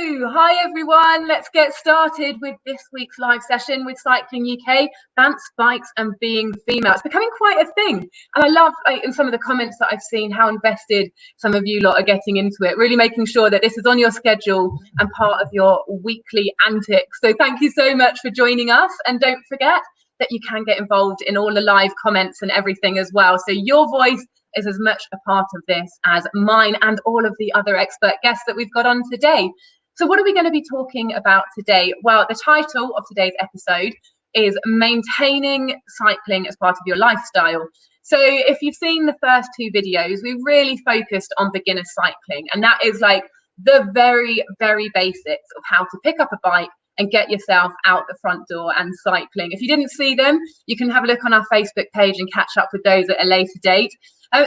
Hi everyone, let's get started with this week's live session with Cycling UK, Bants, Bikes and Being Female. It's becoming quite a thing, and I love in some of the comments that I've seen how invested some of you lot are getting into it, really making sure that this is on your schedule and part of your weekly antics. So thank you so much for joining us, and don't forget that you can get involved in all the live comments and everything as well. So your voice is as much a part of this as mine and all of the other expert guests that we've got on today. So what are we going to be talking about today? Well, the title of today's episode is Maintaining Cycling as Part of Your Lifestyle. So if you've seen the first two videos, we really focused on beginner cycling, and that is like the very, very basics of how to pick up a bike and get yourself out the front door and cycling. If you didn't see them, you can have a look on our Facebook page and catch up with those at a later date.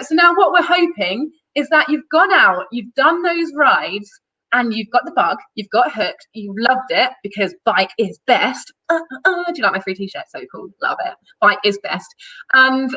So now what we're hoping is that you've gone out, you've done those rides, and you've got the bug, you've got hooked, you loved it because bike is best. Do you like my free t-shirt? So cool, love it. Bike is best. And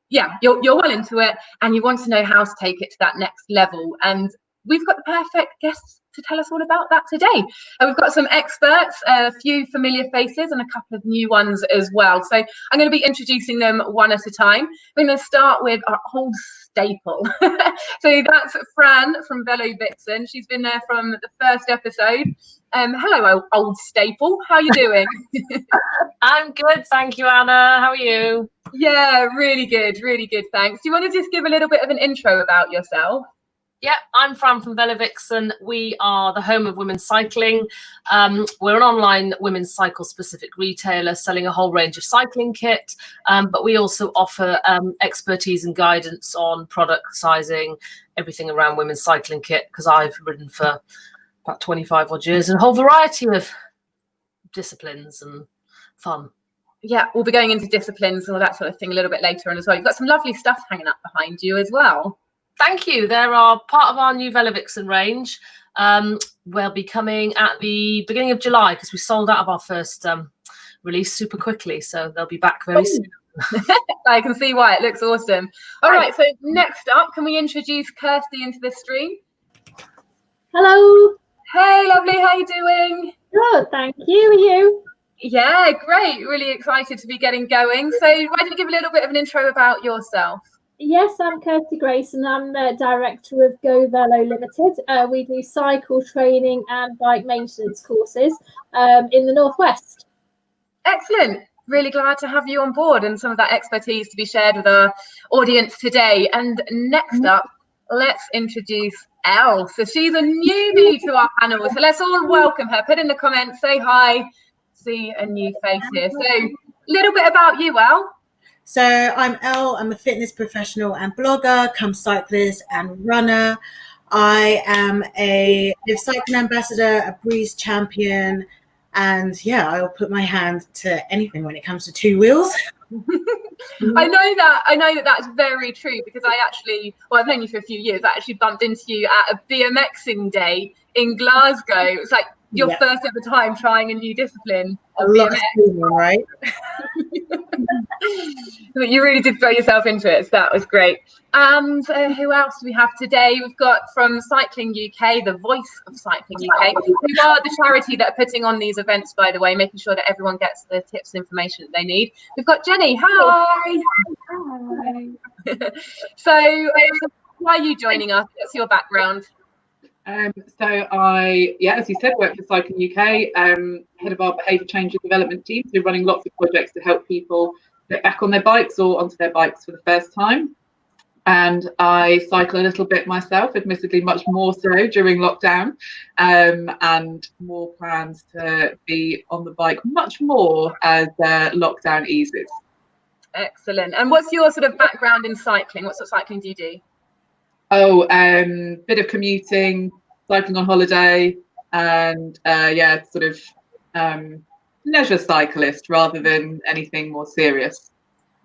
yeah, you're well into it and you want to know how to take it to that next level. And we've got the perfect guests to tell us all about that today. We've got some experts, a few familiar faces and a couple of new ones as well. So I'm going to be introducing them one at a time. We're going to start with our old staple. So that's Fran from Velodrome. She's been there from the first episode. Hello, old staple. How are you doing? I'm good, thank you, Anna. How are you? Yeah, really good, thanks. Do you want to just give a little bit of an intro about yourself? Yeah, I'm Fran from Velodrome. We are the home of women's cycling. We're an online women's cycle-specific retailer selling a whole range of cycling kit, but we also offer expertise and guidance on product sizing, everything around women's cycling kit, because I've ridden for about 25 odd years in a whole variety of disciplines and fun. Yeah, we'll be going into disciplines and all that sort of thing a little bit later on as well. You've got some lovely stuff hanging up behind you as well. Thank you. There are part of our new Velodrome range. Will be coming at the beginning of July because we sold out of our first release super quickly. So they'll be back very soon. I can see why. It looks awesome. All right. So next up, can we introduce Kirsti into the stream? Hello. Hey, lovely. How you doing? Good, thank you. Are you? Yeah, great. Really excited to be getting going. So why don't you give a little bit of an intro about yourself? Yes, I'm Kirsti Grayson. I'm the director of Go Velo Limited. We do cycle training and bike maintenance courses in the Northwest. Excellent. Really glad to have you on board and some of that expertise to be shared with our audience today. And next up, let's introduce Elle. So she's a newbie to our panel. So let's all welcome her. Put in the comments, say hi, see a new face here. So a little bit about you, Elle. So I'm Elle, I'm a fitness professional and blogger, come cyclist and runner. I am a cycling ambassador, a breeze champion, and yeah, I'll put my hand to anything when it comes to two wheels. I know that that's very true because I've known you for a few years. I actually bumped into you at a BMXing day in Glasgow. It was like your first ever time trying a new discipline of BMX, right? You really did throw yourself into it, so that was great. And who else do we have today? We've got from Cycling UK, the voice of Cycling UK, who are the charity that are putting on these events, by the way, making sure that everyone gets the tips and information that they need. We've got Jenny. Hi. Hi. So why are you joining us? What's your background? So I, as you said, work for Cycling UK, head of our behaviour change and development team. So running lots of projects to help people get back on their bikes or onto their bikes for the first time. And I cycle a little bit myself, admittedly much more so during lockdown, and more plans to be on the bike much more as lockdown eases. Excellent. And what's your sort of background in cycling? What sort of cycling do you do? Oh, bit of commuting, cycling on holiday, and sort of leisure cyclist rather than anything more serious.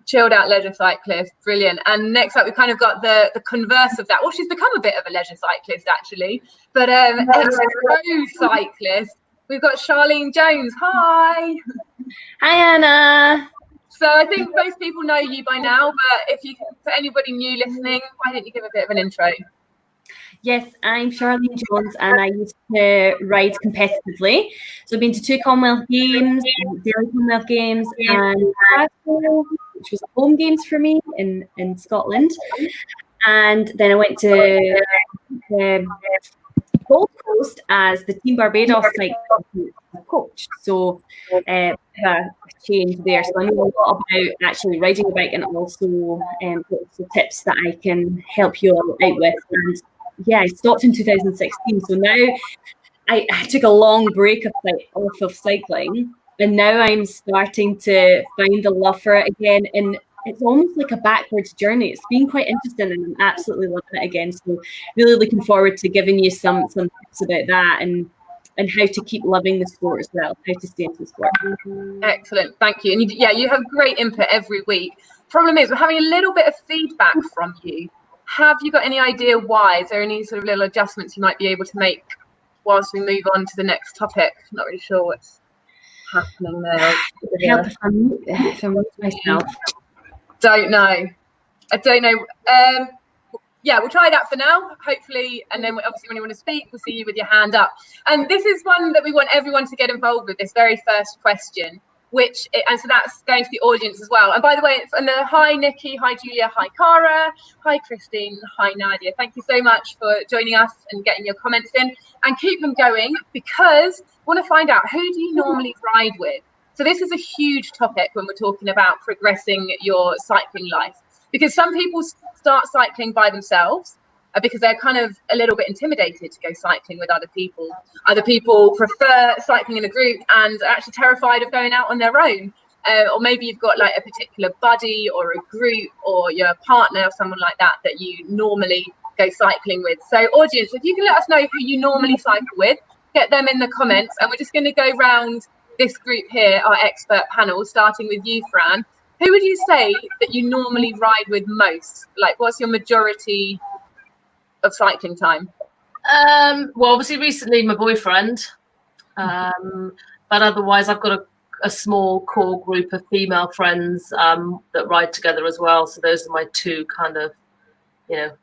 Chilled out leisure cyclist, brilliant. And next up, we've kind of got the converse of that. Well, she's become a bit of a leisure cyclist actually, but ex-pro cyclist. We've got Charline Jones. Hi. Hi, Anna. So I think most people know you by now, but if you, for anybody new listening, why don't you give a bit of an intro? Yes, I'm Charline Jones, and I used to ride competitively. So I've been to 2 Commonwealth Games, Daily Commonwealth Games, and Glasgow, which was home games for me in Scotland. And then I went to Gold Coast as the Team Barbados cycling coach. So a change there. So I know a lot about actually riding a bike, and also tips that I can help you all out with. And yeah, I stopped in 2016. So now I took a long break off of cycling, and now I'm starting to find the love for it again. And it's almost like a backwards journey. It's been quite interesting, and I'm absolutely loving it again. So really looking forward to giving you some tips about that and how to keep loving the sport as well, how to stay into the sport. Excellent, thank you. And you have great input every week. Problem is, we're having a little bit of feedback from you. Have you got any idea why? Is there any sort of little adjustments you might be able to make whilst we move on to the next topic? Not really sure what's happening there. Help if I'm myself. Don't know. I don't know. Yeah, we'll try that for now, hopefully. And then obviously when you want to speak, we'll see you with your hand up. And this is one that we want everyone to get involved with, this very first question, and so that's going to the audience as well. And by the way, hi Nikki, hi Julia, hi Cara, hi Christine, hi Nadia. Thank you so much for joining us and getting your comments in, and keep them going, because we want to find out, who do you normally ride with? So this is a huge topic when we're talking about progressing your cycling life, because some people start cycling by themselves because they're kind of a little bit intimidated to go cycling with other people. Other people prefer cycling in a group and are actually terrified of going out on their own. Or maybe you've got like a particular buddy or a group or your partner or someone like that you normally go cycling with. So audience, if you can let us know who you normally cycle with, get them in the comments. And we're just going to go round this group here, our expert panel, starting with you, Fran. Who would you say that you normally ride with most? Like, what's your majority of cycling time? Well, obviously recently my boyfriend, but otherwise I've got a small core group of female friends that ride together as well. So those are my 2 kind of,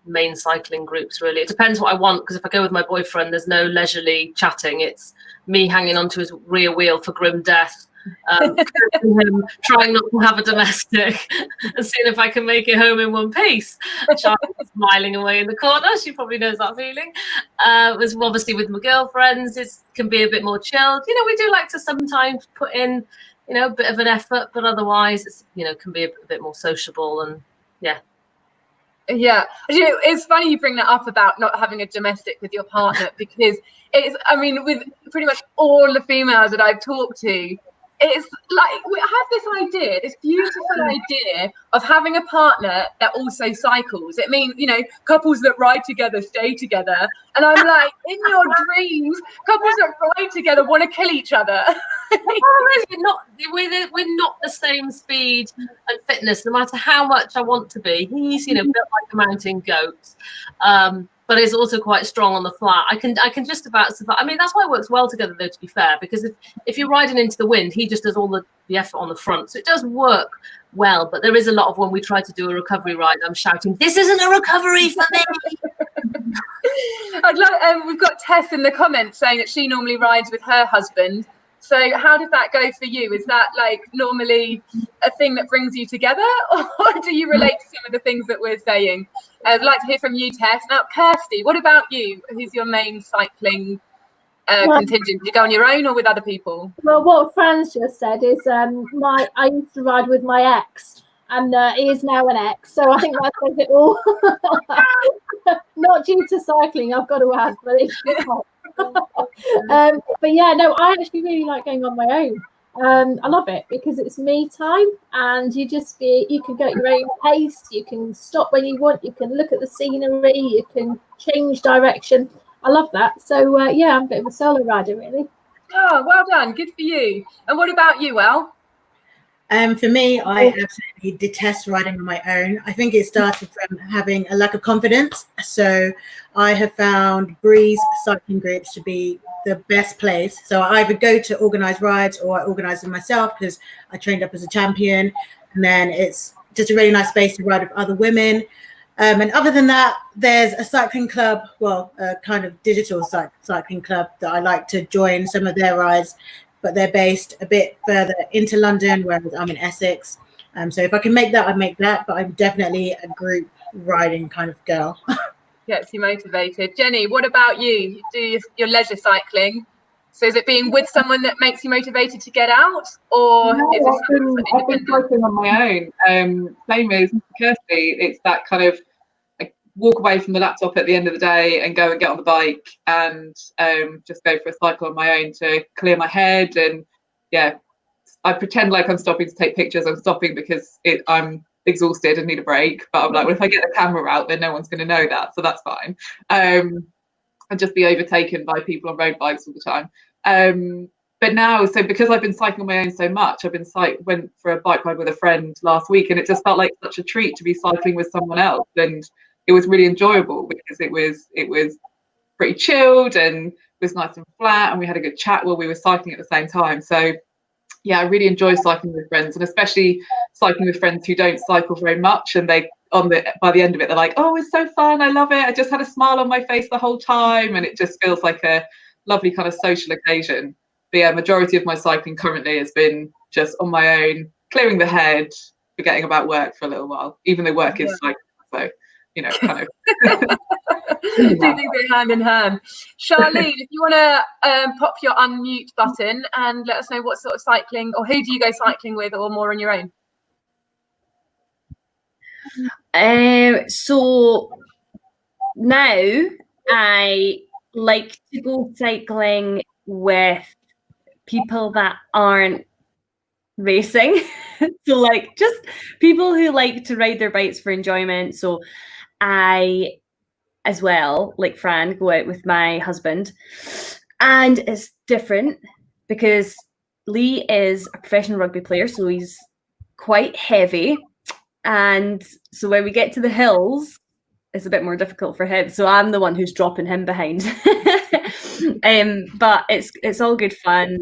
main cycling groups, really. It depends what I want, because if I go with my boyfriend, there's no leisurely chatting. It's me hanging onto his rear wheel for grim death, him trying not to have a domestic and seeing if I can make it home in one piece. Charlie's smiling away in the corner. She probably knows that feeling. Was obviously with my girlfriends, it can be a bit more chilled. We do like to sometimes put in, a bit of an effort, but otherwise it's, can be a bit more sociable. And yeah. Yeah, it's funny you bring that up about not having a domestic with your partner, because with pretty much all the females that I've talked to, it's like we have this beautiful idea of having a partner that also cycles. It means, couples that ride together stay together. And I'm like, in your dreams, couples that ride together want to kill each other. We're not the same speed and fitness, no matter how much I want to be. He's, built like a mountain goat. But is also quite strong on the flat. I can just about survive. That's why it works well together, though, to be fair, because if you're riding into the wind, he just does all the effort on the front. So it does work well, but there is a lot of when we try to do a recovery ride, I'm shouting, "This isn't a recovery for me!" We've got Tess in the comments saying that she normally rides with her husband. So how did that go for you? Is that like normally a thing that brings you together, or do you relate to some of the things that we're saying? I'd like to hear from you, Tess. Now, Kirsti, what about you? Who's your main cycling contingent? Do you go on your own or with other people? Well, what Fran's just said is I used to ride with my ex, and he is now an ex. So I think that says it all. Not due to cycling, I've got to add, but it's not. But yeah, no, I actually really like going on my own. I love it because it's me time, and you can go at your own pace. You can stop when you want. You can look at the scenery. You can change direction. I love that. So yeah, I'm a bit of a solo rider, really. Oh, well done. Good for you. And what about you, El? For me, I absolutely detest riding on my own. I think it started from having a lack of confidence. So I have found Breeze cycling groups to be the best place. So I either go to organized rides or I organize them myself because I trained up as a champion. And then it's just a really nice space to ride with other women. And other than that, there's a cycling club, well, a kind of digital cycling club that I like to join some of their rides, but they're based a bit further into London, whereas I'm in Essex. So if I can make that, I'd make that, but I'm definitely a group riding kind of girl. Gets you motivated. Jenny, what about you? Do your leisure cycling? So is it being with someone that makes you motivated to get out, or No, is it I've been cycling on my own. Same as Kirsti. It's that kind of walk away from the laptop at the end of the day and go and get on the bike and just go for a cycle on my own to clear my head. And yeah, I pretend like I'm stopping to take pictures. I'm stopping because I'm exhausted and need a break. But I'm like, well, if I get the camera out, then no one's going to know that, so that's fine. And just be overtaken by people on road bikes all the time. But now, so because I've been cycling on my own so much, went for a bike ride with a friend last week, and it just felt like such a treat to be cycling with someone else. And it was really enjoyable because it was pretty chilled and was nice and flat, and we had a good chat while we were cycling at the same time. So yeah, I really enjoy cycling with friends, and especially cycling with friends who don't cycle very much, and by the end of it, they're like, oh, it's so fun, I love it, I just had a smile on my face the whole time, and it just feels like a lovely kind of social occasion. But yeah, majority of my cycling currently has been just on my own, clearing the head, forgetting about work for a little while, even though work is cycling, so kind of. Two things go hand in hand. Charline, if you want to pop your unmute button and let us know what sort of cycling, or who do you go cycling with, or more on your own? So now I like to go cycling with people that aren't racing. So like just people who like to ride their bikes for enjoyment. So I, as well, like Fran, go out with my husband, and it's different because Lee is a professional rugby player, so he's quite heavy, and so when we get to the hills, it's a bit more difficult for him. So I'm the one who's dropping him behind. But it's all good fun.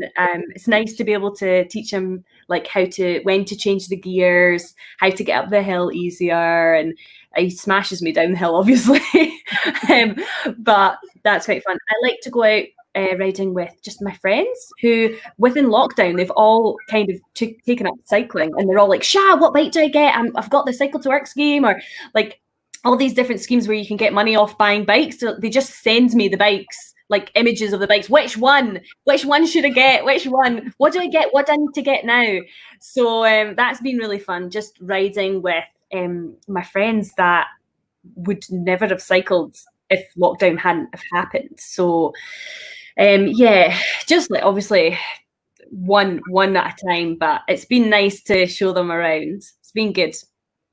It's nice to be able to teach him like when to change the gears, how to get up the hill easier, and he smashes me down the hill, obviously. But that's quite fun. I like to go out riding with just my friends who, within lockdown, they've all kind of taken up cycling, and they're all like, Sha, what bike do I get? I've got the Cycle to Work scheme, or like all these different schemes where you can get money off buying bikes. So they just send me the bikes, like images of the bikes. Which one should I get? Which one? What do I get? What do I need to get now? So that's been really fun, just riding with my friends that would never have cycled if lockdown hadn't have happened. So yeah, just like obviously one at a time, but it's been nice to show them around. It's been good.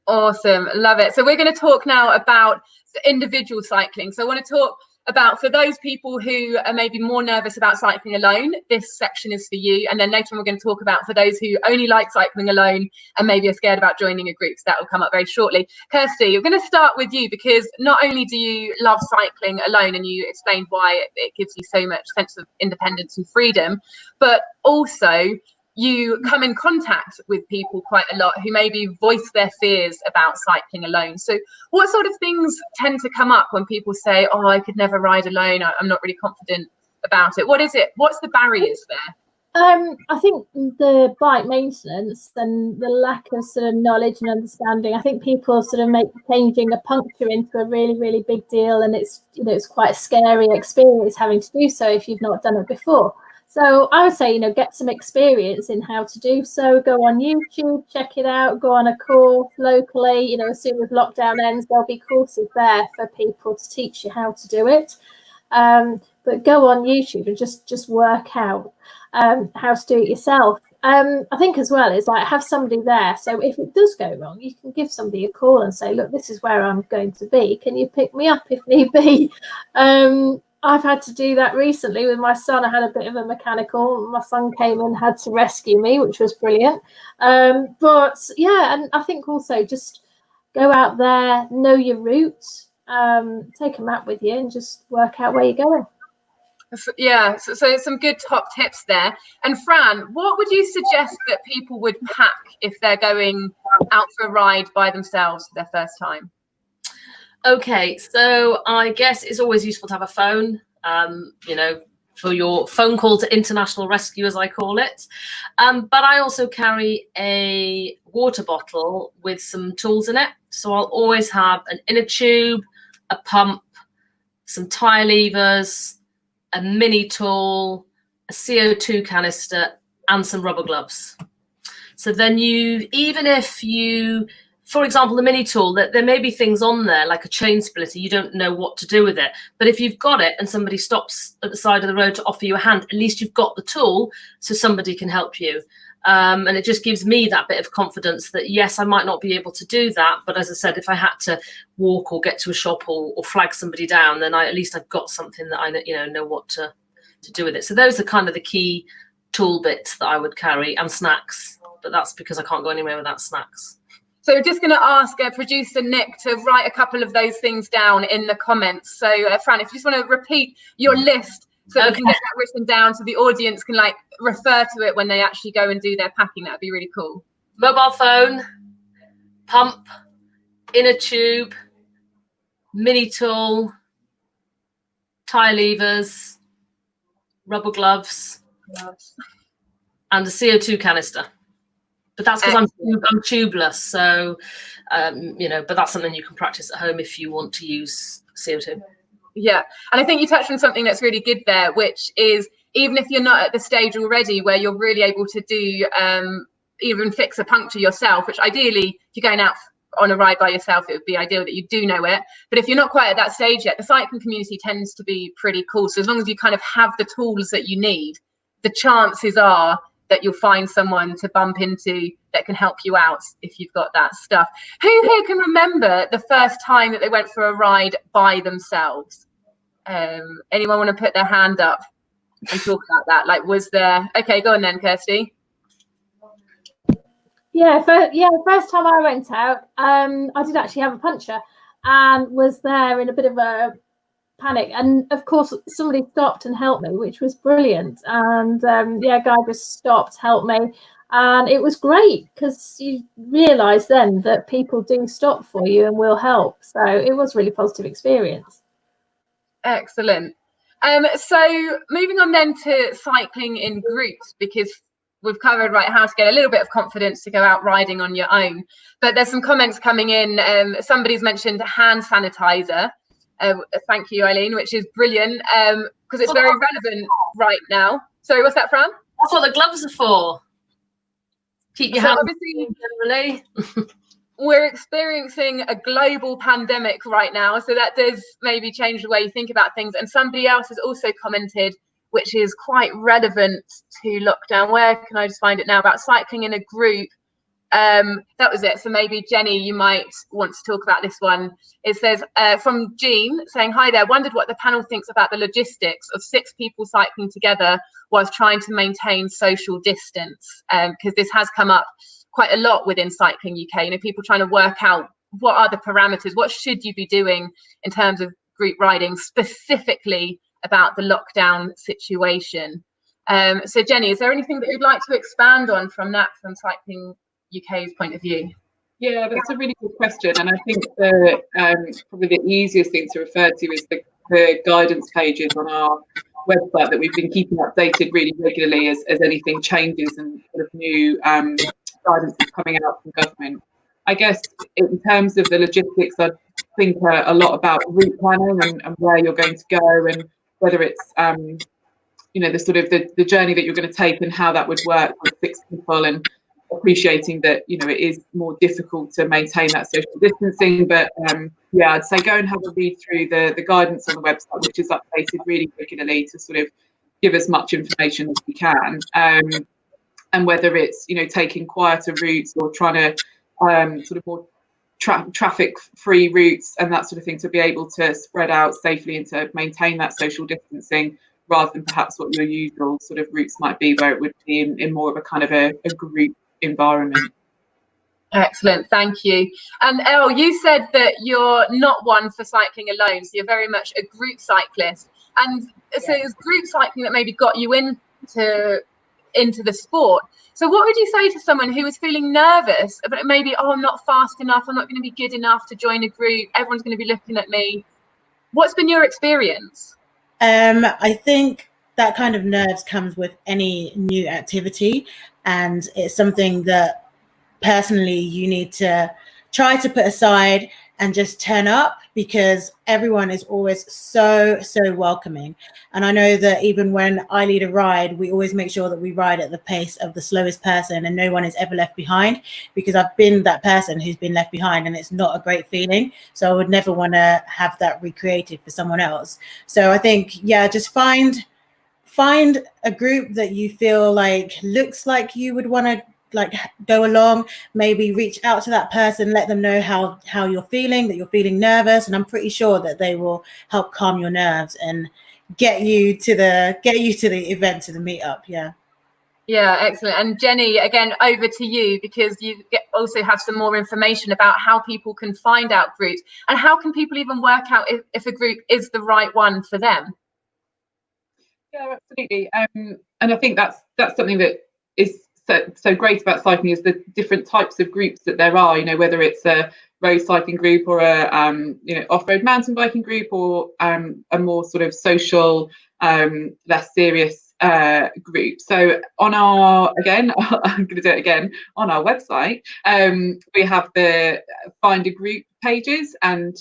Awesome, love it. So we're going to talk now about individual cycling. So I want to talk about, for those people who are maybe more nervous about cycling alone, this section is for you. And then later on, we're going to talk about for those who only like cycling alone and maybe are scared about joining a group. So that will come up very shortly. Kirsti, we're going to start with you, because not only do you love cycling alone, and you explained why it gives you so much sense of independence and freedom, but also you come in contact with people quite a lot who maybe voice their fears about cycling alone. So what sort of things tend to come up when people say, oh, I could never ride alone, I'm not really confident about it? What is it? What's the barriers there? I think the bike maintenance and the lack of sort of knowledge and understanding. I think people sort of make changing a puncture into a really, really big deal, and it's it's quite a scary experience having to do so if you've not done it before. So I would say, get some experience in how to do so. Go on YouTube, check it out, go on a course locally. As soon as lockdown ends, there'll be courses there for people to teach you how to do it. But go on YouTube and just work out how to do it yourself. I think as well is like have somebody there. So if it does go wrong, you can give somebody a call and say, look, this is where I'm going to be. Can you pick me up if need be? I've had to do that recently with my son. I had a bit of a mechanical. My son came and had to rescue me, which was brilliant. But yeah, and I think also just go out there, know your route, take a map with you and just work out where you're going. Yeah, so some good top tips there. And Fran, what would you suggest that people would pack if they're going out for a ride by themselves for their first time? Okay, so I guess it's always useful to have a phone, for your phone call to international rescue, as I call it. But I also carry a water bottle with some tools in it. So I'll always have an inner tube, a pump, some tie levers, a mini tool, a CO2 canister, and some rubber gloves. So then even if you, for example, the mini tool, that there may be things on there like a chain splitter, you don't know what to do with it. But if you've got it and somebody stops at the side of the road to offer you a hand, at least you've got the tool so somebody can help you. And it just gives me that bit of confidence that, yes, I might not be able to do that. But as I said, if I had to walk or get to a shop or flag somebody down, then at least I've got something that I know what to do with it. So those are kind of the key tool bits that I would carry, and snacks. But that's because I can't go anywhere without snacks. So we're just going to ask producer Nick to write a couple of those things down in the comments. So Fran, if you just want to repeat your list so we can get that written down so the audience can refer to it when they actually go and do their packing, that'd be really cool. Mobile phone, pump, inner tube, mini tool, tie levers, rubber gloves, and a CO2 canister. But that's because I'm tubeless, so but that's something you can practice at home if you want to use CO2. Yeah, and I think you touched on something that's really good there, which is even if you're not at the stage already where you're really able to do even fix a puncture yourself, which ideally if you're going out on a ride by yourself, it would be ideal that you do know it. But if you're not quite at that stage yet, the cycling community tends to be pretty cool. So as long as you kind of have the tools that you need, the chances are that you'll find someone to bump into that can help you out if you've got that stuff. Who here can remember the first time that they went for a ride by themselves? Anyone want to put their hand up and talk about that? Was there... Okay, go on then, Kirsti. First time I went out, I did actually have a puncture and was there in a bit of a panic, and of course somebody stopped and helped me, which was brilliant. And a guy just stopped, helped me, and it was great because you realise then that people do stop for you and will help. So it was a really positive experience. Excellent. So moving on then to cycling in groups, because we've covered how to get a little bit of confidence to go out riding on your own, but there's some comments coming in. Somebody's mentioned hand sanitizer. Thank you, Eileen, which is brilliant because it's very relevant right now. Sorry, what's that, Fran? That's what the gloves are for. Keep your hands generally. We're experiencing a global pandemic right now, so that does maybe change the way you think about things. And somebody else has also commented, which is quite relevant to lockdown. Where can I just find it now? About cycling in a group. That was it. So maybe Jenny, you might want to talk about this one. It says from Jean saying, hi there, wondered what the panel thinks about the logistics of 6 people cycling together whilst trying to maintain social distance, because this has come up quite a lot within Cycling UK. People trying to work out what are the parameters, what should you be doing in terms of group riding, specifically about the lockdown situation. So Jenny, is there anything that you'd like to expand on from Cycling UK's point of view? Yeah, that's a really good question, and I think probably the easiest thing to refer to is the guidance pages on our website that we've been keeping updated really regularly as anything changes and sort of new guidance is coming out from government. I guess in terms of the logistics, I think a lot about route planning and where you're going to go, and whether it's the sort of the journey that you're going to take and how that would work with 6 people, and appreciating that it is more difficult to maintain that social distancing. But I'd say go and have a read through the guidance on the website, which is updated really regularly to sort of give as much information as we can, and whether it's taking quieter routes or trying to sort of more traffic free routes and that sort of thing, to be able to spread out safely and to maintain that social distancing, rather than perhaps what your usual sort of routes might be, where it would be in more of a kind of a group environment. Excellent, thank you. And Elle, you said that you're not one for cycling alone, so you're very much a group cyclist. And so it's group cycling that maybe got you into into the sport. So what would you say to someone who is feeling nervous about maybe, oh, I'm not fast enough, I'm not going to be good enough to join a group, everyone's going to be looking at me? What's been your experience? I think that kind of nerves comes with any new activity, and it's something that personally you need to try to put aside and just turn up, because everyone is always so welcoming. And I know that even when I lead a ride, we always make sure that we ride at the pace of the slowest person and no one is ever left behind, because I've been that person who's been left behind and it's not a great feeling. So I would never want to have that recreated for someone else. So I think, yeah, just find a group that you feel like looks like you would want to like go along. Maybe reach out to that person, let them know how you're feeling, that you're feeling nervous, and I'm pretty sure that they will help calm your nerves and get you to the event, to the meetup. Yeah, excellent. And Jenny, again, over to you, because you also have some more information about how people can find out groups, and how can people even work out if a group is the right one for them. Yeah, absolutely. And I think that's something that is so great about cycling, is the different types of groups that there are, whether it's a road cycling group or a off-road mountain biking group, or a more sort of social, less serious group. So on our, again, I'm going to do it again, on our website, we have the find a group pages, and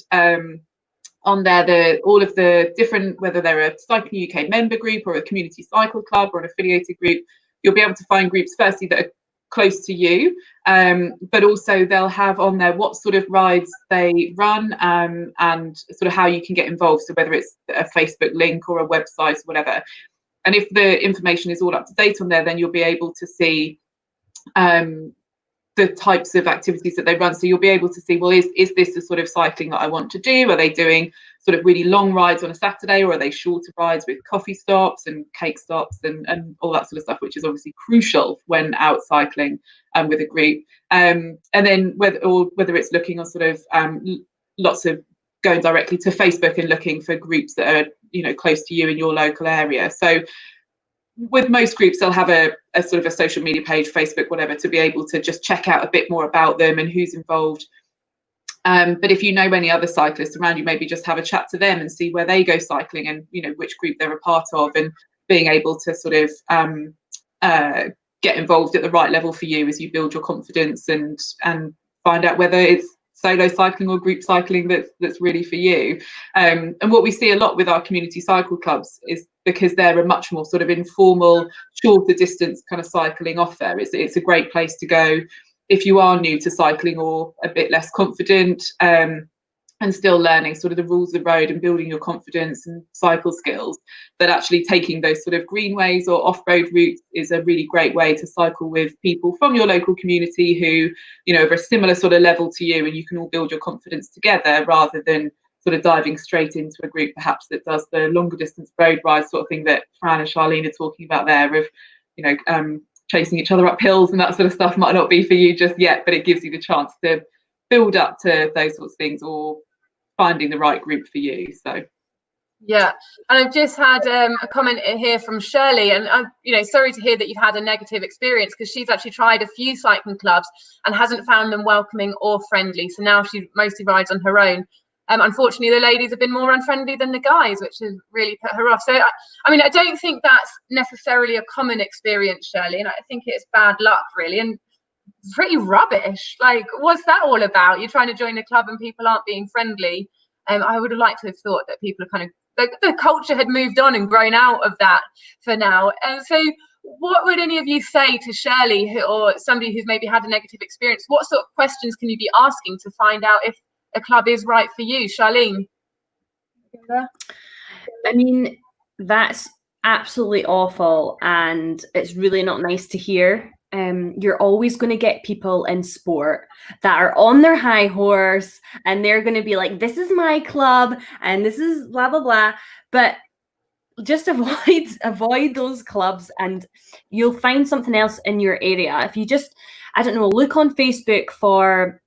on there all of the different, whether they're a Cycling UK member group or a community cycle club or an affiliated group, you'll be able to find groups firstly that are close to you, but also they'll have on there what sort of rides they run, and sort of how you can get involved, so whether it's a Facebook link or a website or whatever. And if the information is all up to date on there, then you'll be able to see the types of activities that they run. So you'll be able to see, well, is this the sort of cycling that I want to do? Are they doing sort of really long rides on a Saturday, or are they shorter rides with coffee stops and cake stops and all that sort of stuff, which is obviously crucial when out cycling with a group. And then whether it's looking on sort of lots of going directly to Facebook and looking for groups that are close to you in your local area. So with most groups, they'll have a sort of a social media page, Facebook, whatever, to be able to just check out a bit more about them and who's involved. But if you know any other cyclists around you, maybe just have a chat to them and see where they go cycling, and which group they're a part of, and being able to sort of get involved at the right level for you as you build your confidence and find out whether it's solo cycling or group cycling that's really for you. And what we see a lot with our community cycle clubs is, because they're a much more sort of informal, shorter distance kind of cycling offer, it's a great place to go if you are new to cycling or a bit less confident, and still learning sort of the rules of the road and building your confidence and cycle skills. That actually taking those sort of greenways or off-road routes is a really great way to cycle with people from your local community who are a similar sort of level to you, and you can all build your confidence together, rather than sort of diving straight into a group perhaps that does the longer distance road ride sort of thing that Fran and Charline are talking about there, of chasing each other up hills and that sort of stuff. Might not be for you just yet, but it gives you the chance to build up to those sorts of things, or finding the right group for you. So yeah, and I've just had a comment here from Shirley, and I'm sorry to hear that you've had a negative experience, because she's actually tried a few cycling clubs and hasn't found them welcoming or friendly. So now she mostly rides on her own. Unfortunately, the ladies have been more unfriendly than the guys, which has really put her off. So, I mean, I don't think that's necessarily a common experience, Shirley, and I think it's bad luck, really, and pretty rubbish. Like, what's that all about? You're trying to join a club and people aren't being friendly. I would have liked to have thought that people are kind of, the culture had moved on and grown out of that for now. And so what would any of you say to Shirley, or somebody who's maybe had a negative experience? What sort of questions can you be asking to find out if a club is right for you? Charline? I mean, that's absolutely awful, and it's really not nice to hear. You're always going to get people in sport that are on their high horse, and they're going to be like, this is my club and this is blah blah blah, but just avoid those clubs, and you'll find something else in your area. If you just, I don't know, look on Facebook for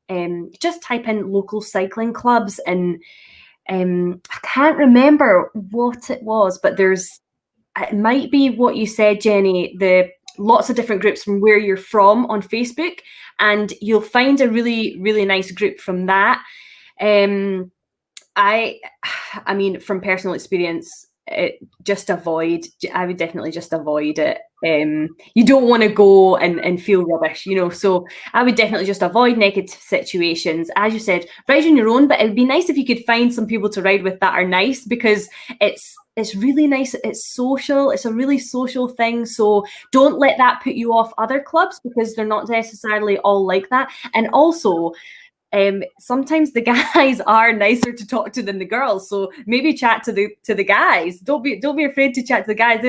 just type in local cycling clubs, and I can't remember what it was, but it might be what you said, Jenny, the lots of different groups from where you're from on Facebook, and you'll find a really, really nice group from that. I mean, from personal experience, I would definitely just avoid it. You don't want to go and feel rubbish, you know, so I would definitely just avoid negative situations. As you said, ride on your own, but it would be nice if you could find some people to ride with that are nice, because it's really nice. It's social. It's a really social thing. So don't let that put you off other clubs, because they're not necessarily all like that. And also, sometimes the guys are nicer to talk to than the girls. So maybe chat to the guys. Don't be afraid to chat to the guys.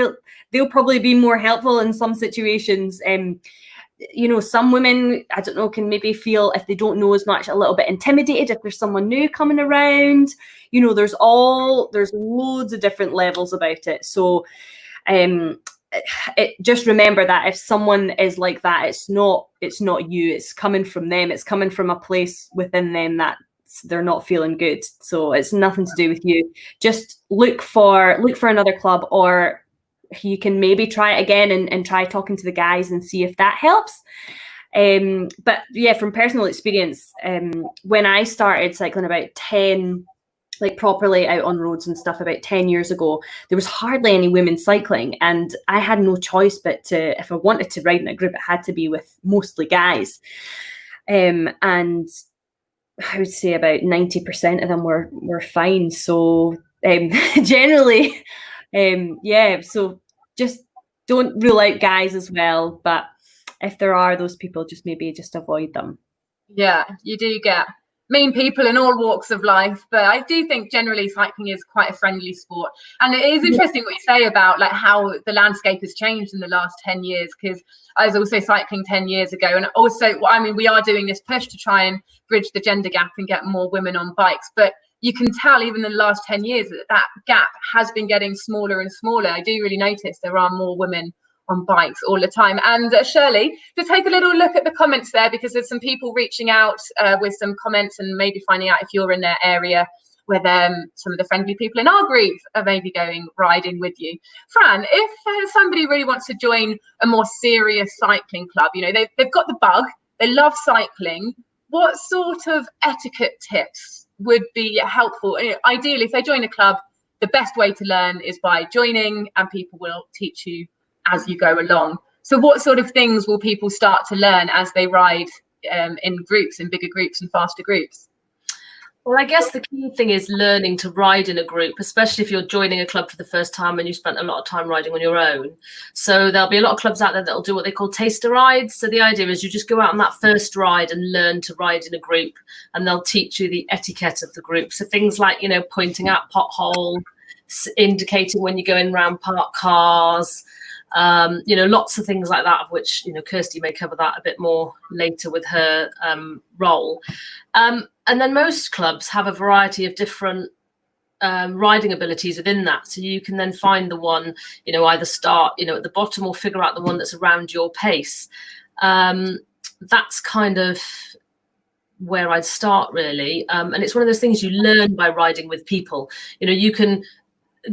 They'll probably be more helpful in some situations. You know, some women, I don't know, can maybe feel, if they don't know as much, a little bit intimidated if there's someone new coming around. You know, there's loads of different levels about it. So just remember that if someone is like that, it's not you, it's coming from them. It's coming from a place within them that they're not feeling good. So it's nothing to do with you. Just look for another club, or you can maybe try it again and try talking to the guys and see if that helps. But yeah, from personal experience, when I started cycling about 10, like properly out on roads and stuff, about 10 years ago, there was hardly any women cycling, and I had no choice but to, if I wanted to ride in a group, it had to be with mostly guys. And I would say about 90% of them were fine. So generally, yeah, so just don't rule out guys as well, but if there are those people, just avoid them. Yeah, you do get mean people in all walks of life, but I do think generally cycling is quite a friendly sport. And it is interesting what you say about like how the landscape has changed in the last 10 years, because I was also cycling 10 years ago, and also, I mean, we are doing this push to try and bridge the gender gap and get more women on bikes, but you can tell even in the last 10 years that gap has been getting smaller and smaller. I do really notice there are more women on bikes all the time. And Shirley, just take a little look at the comments there, because there's some people reaching out with some comments and maybe finding out if you're in their area where some of the friendly people in our group are maybe going riding with you. Fran, if somebody really wants to join a more serious cycling club, you know, they've got the bug, they love cycling, what sort of etiquette tips would be helpful? Ideally, if they join a club, the best way to learn is by joining, and people will teach you as you go along. So what sort of things will people start to learn as they ride in groups, in bigger groups and faster groups? Well, I guess the key thing is learning to ride in a group, especially if you're joining a club for the first time and you spent a lot of time riding on your own. So there'll be a lot of clubs out there that'll do what they call taster rides. So the idea is you just go out on that first ride and learn to ride in a group, and they'll teach you the etiquette of the group. So things like, you know, pointing out potholes, indicating when you're going round parked cars, you know, lots of things like that, of which, you know, Kirsti may cover that a bit more later with her role. And then most clubs have a variety of different riding abilities within that. So you can then find the one, you know, either start, you know, at the bottom or figure out the one that's around your pace. That's kind of where I'd start, really. And it's one of those things you learn by riding with people. You know, you can,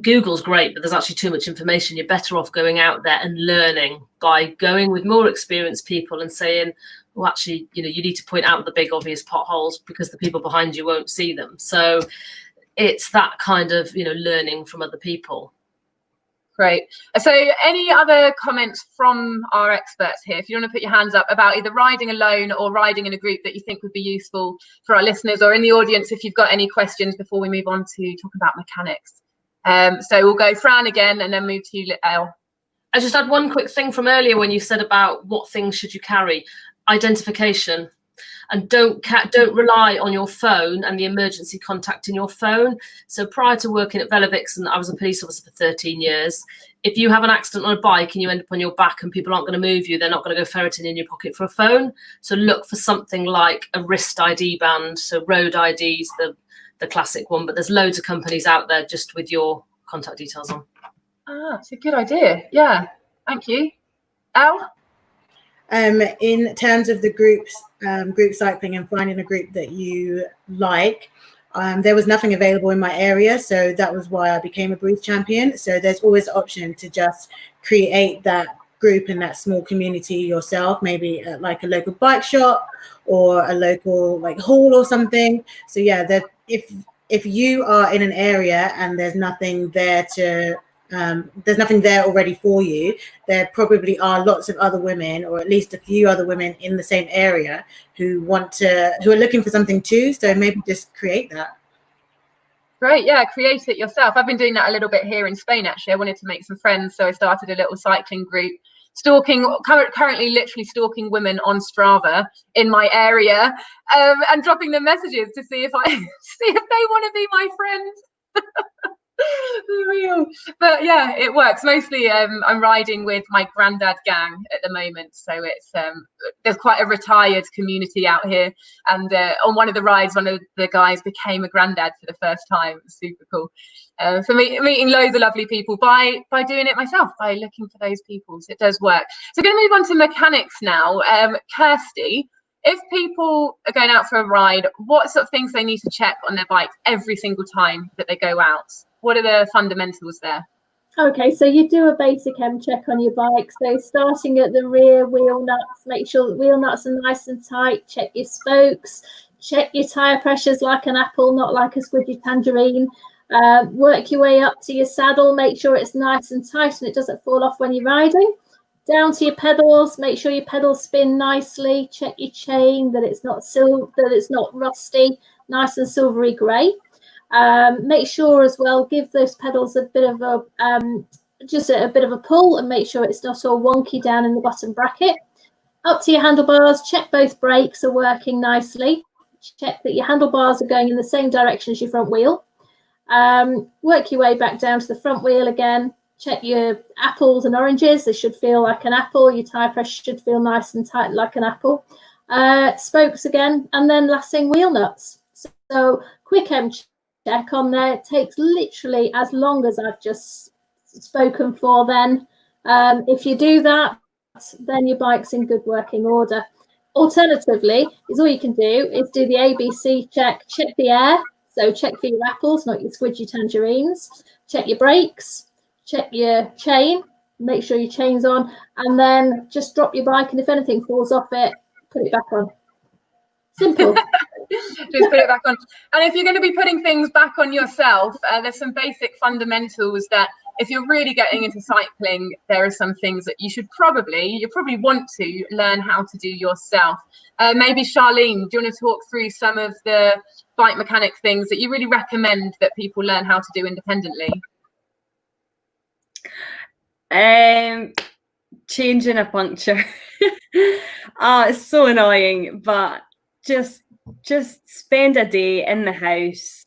Google's great, but there's actually too much information. You're better off going out there and learning by going with more experienced people and saying, well, actually, you know, you need to point out the big obvious potholes because the people behind you won't see them. So it's that kind of, you know, learning from other people. Great. So any other comments from our experts here? If you want to put your hands up about either riding alone or riding in a group that you think would be useful for our listeners, or in the audience, if you've got any questions before we move on to talk about mechanics. So we'll go Fran again and then move to you, Elle. I just had one quick thing from earlier when you said about what things should you carry. Identification, and don't rely on your phone and the emergency contact in your phone. So prior to working at Velodrome, I was a police officer for 13 years. If you have an accident on a bike and you end up on your back and people aren't going to move you, they're not going to go ferreting in your pocket for a phone. So look for something like a wrist ID band. So road ID's the classic one, but there's loads of companies out there just with your contact details on. Ah, it's a good idea. Yeah, thank you. Elle? In terms of the group cycling and finding a group that you like, there was nothing available in my area, so that was why I became a Breeze champion. So there's always the option to just create that group in that small community yourself, maybe at like a local bike shop or a local like hall or something. So yeah, that if you are in an area and there's nothing there already for you, there probably are lots of other women, or at least a few other women in the same area who are looking for something too. So maybe just create that. Great, yeah, create it yourself. I've been doing that a little bit here in Spain, actually. I wanted to make some friends, so I started a little cycling group, currently literally stalking women on Strava in my area, and dropping them messages to see if they want to be my friends. Real. But yeah, it works. Mostly I'm riding with my granddad gang at the moment, so it's there's quite a retired community out here, and on one of the rides one of the guys became a granddad for the first time. It was super cool. So meeting loads of lovely people by doing it myself, by looking for those people. So it does work. So we're going to move on to mechanics now. Kirsti, if people are going out for a ride, what sort of things they need to check on their bike every single time that they go out? What are the fundamentals there? Okay, so you do a basic check on your bike. So starting at the rear wheel nuts, make sure the wheel nuts are nice and tight. Check your spokes. Check your tyre pressures like an apple, not like a squidgy tangerine. Work your way up to your saddle. Make sure it's nice and tight and it doesn't fall off when you're riding. Down to your pedals. Make sure your pedals spin nicely. Check your chain, that it's not rusty, nice and silvery grey. Make sure as well, give those pedals a bit of a bit of a pull, and make sure it's not all wonky down in the bottom bracket. Up to your handlebars, check both brakes are working nicely. Check that your handlebars are going in the same direction as your front wheel. Work your way back down to the front wheel again. Check your apples and oranges. They should feel like an apple. Your tyre pressure should feel nice and tight like an apple. Spokes again, and then last thing, wheel nuts. So quick check on there. It takes literally as long as I've just spoken for then. If you do that, then your bike's in good working order. Alternatively, all you can do is do the ABC check the air. So check for your apples, not your squidgy tangerines. Check your brakes, check your chain, make sure your chain's on, and then just drop your bike, and if anything falls off it, put it back on. Simple. Just put it back on. And if you're going to be putting things back on yourself, there's some basic fundamentals that if you're really getting into cycling, there are some things that you probably want to learn how to do yourself. Maybe Charline, do you want to talk through some of the bike mechanic things that you really recommend that people learn how to do independently? Changing a puncture. It's so annoying, but just spend a day in the house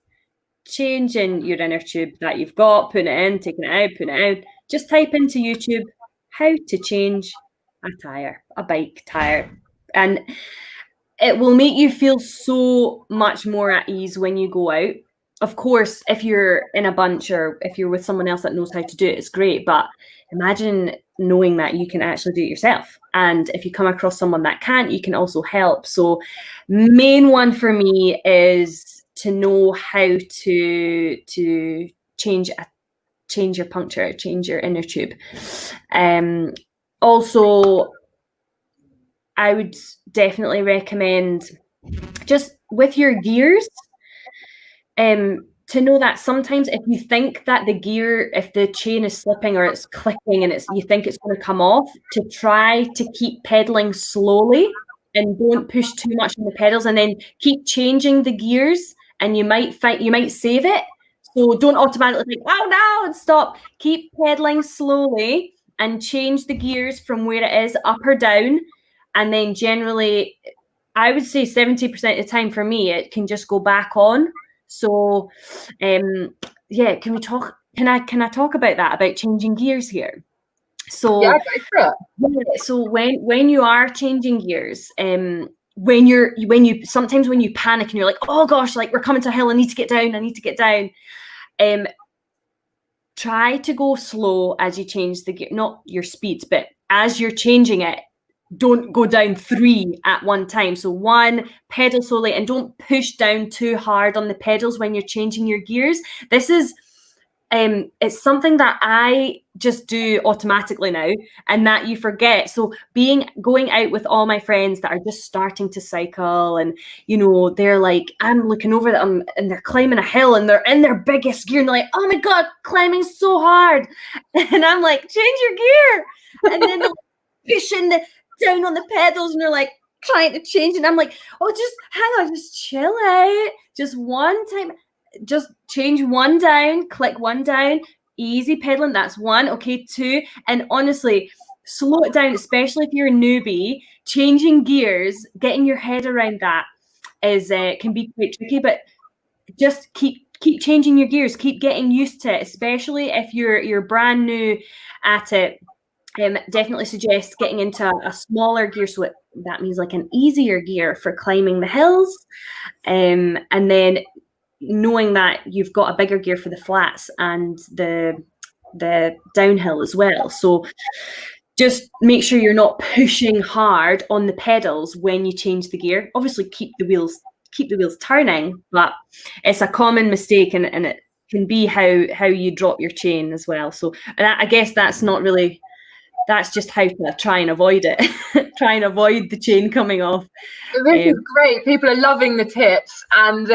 changing your inner tube that you've got, putting it in, taking it out, putting it out. Just type into YouTube how to change a bike tire, and it will make you feel so much more at ease when you go out. Of course, if you're in a bunch or if you're with someone else that knows how to do it, it's great. But imagine knowing that you can actually do it yourself. And if you come across someone that can't, you can also help. So main one for me is to know how to change your puncture, change your inner tube. Also, I would definitely recommend just with your gears, to know that sometimes if you think that the gear, if the chain is slipping or it's clicking and you think it's going to come off, to try to keep pedaling slowly and don't push too much on the pedals, and then keep changing the gears, and you might save it. So don't automatically think, oh no, and stop. Keep pedaling slowly and change the gears from where it is up or down. And then generally, I would say 70% of the time for me, it can just go back on. So, yeah, can I talk about that, about changing gears here? So, yeah, go for it. Yeah, so when you are changing gears, when you sometimes when you panic and you're like, oh gosh, like we're coming to a hill, I need to get down. Try to go slow as you change the gear, not your speeds, but as you're changing it. Don't go down 3 at one time. So 1, pedal slowly, and don't push down too hard on the pedals when you're changing your gears. This is it's something that I just do automatically now, and that you forget. So going out with all my friends that are just starting to cycle, and you know, they're like, I'm looking over them and they're climbing a hill and they're in their biggest gear and they're like, oh my god, climbing so hard, and I'm like, change your gear, and then they're like, pushing down on the pedals and they're like trying to change, and I'm like, oh, just hang on, just chill out, just one time, just change one down, click one down, easy pedaling, that's one, okay, two, and honestly, slow it down, especially if you're a newbie. Changing gears, getting your head around that is can be quite tricky, but just keep changing your gears, keep getting used to it, especially if you're brand new at it. Definitely suggest getting into a smaller gear, so that means like an easier gear for climbing the hills, and then knowing that you've got a bigger gear for the flats and the downhill as well. So just make sure you're not pushing hard on the pedals when you change the gear. Obviously keep the wheels turning, but it's a common mistake, and it can be how you drop your chain as well. So I guess that's just how to try and avoid it. Try and avoid the chain coming off. This is great. People are loving the tips, and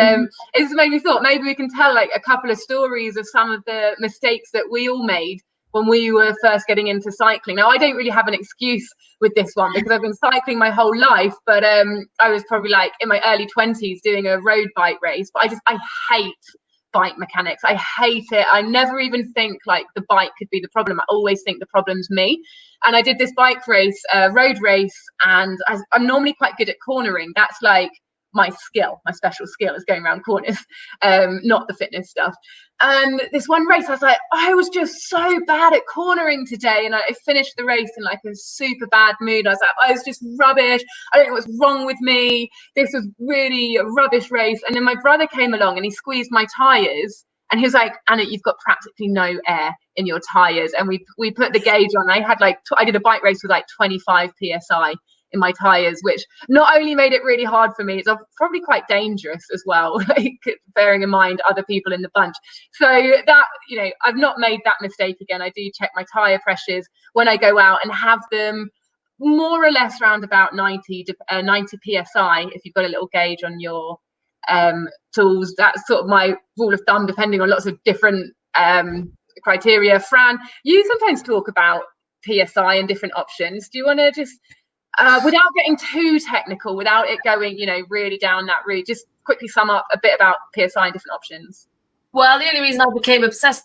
it's made me thought maybe we can tell like a couple of stories of some of the mistakes that we all made when we were first getting into cycling. Now, I don't really have an excuse with this one because I've been cycling my whole life, but I was probably like in my early 20s doing a road bike race. But I hate bike mechanics. I hate it. I never even think like the bike could be the problem. I always think the problem's me. And I did this bike race, road race, and I'm normally quite good at cornering. That's like my special skill is going around corners, not the fitness stuff. And this one race, I was like, I was just so bad at cornering today. And I finished the race in like a super bad mood. I was like, I was just rubbish. I don't know what's wrong with me. This was really a rubbish race. And then my brother came along and he squeezed my tires. And he was like, Anna, you've got practically no air in your tires. And we put the gauge on. I had like, I did a bike race with like 25 PSI in my tires, which not only made it really hard for me, it's probably quite dangerous as well, like bearing in mind other people in the bunch. So that, you know, I've not made that mistake again. I do check my tire pressures when I go out and have them more or less around about 90 PSI if you've got a little gauge on your tools. That's sort of my rule of thumb, depending on lots of different criteria. Fran, you sometimes talk about PSI and different options. Do you want to just without getting too technical, without it going, you know, really down that route, just quickly sum up a bit about PSI and different options? Well, the only reason I became obsessed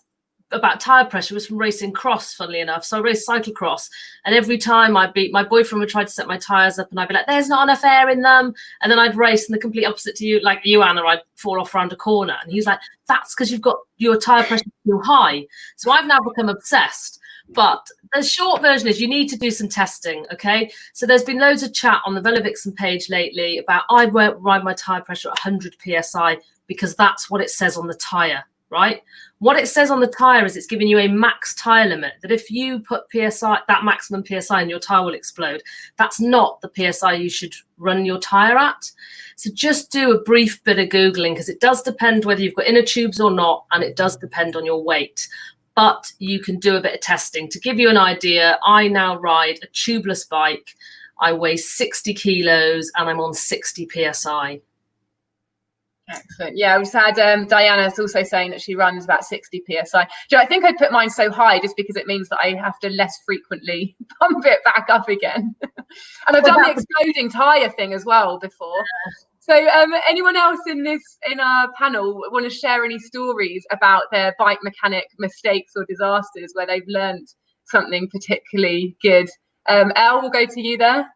about tire pressure was from racing cross, funnily enough. So I raced cyclocross, and every time my boyfriend would try to set my tires up and I'd be like, there's not enough air in them, and then I'd race in the complete opposite to you, like you, Anna, I'd fall off around a corner, and he's like, that's because you've got your tire pressure too high. So I've now become obsessed. But the short version is you need to do some testing, okay? So there's been loads of chat on the Velovixen page lately about I won't ride my tyre pressure at 100 PSI because that's what it says on the tyre, right? What it says on the tyre is it's giving you a max tyre limit, that if you put PSI, that maximum PSI, and your tyre will explode. That's not the PSI you should run your tyre at. So just do a brief bit of Googling, because it does depend whether you've got inner tubes or not, and it does depend on your weight. But you can do a bit of testing. To give you an idea, I now ride a tubeless bike. I weigh 60 kilos and I'm on 60 PSI. Excellent. Yeah, we just had Diana's also saying that she runs about 60 PSI. Joe, I think I put mine so high just because it means that I have to less frequently pump it back up again. And I've done the exploding tyre thing as well before. So anyone else in our panel want to share any stories about their bike mechanic mistakes or disasters where they've learned something particularly good? Elle, we'll go to you there.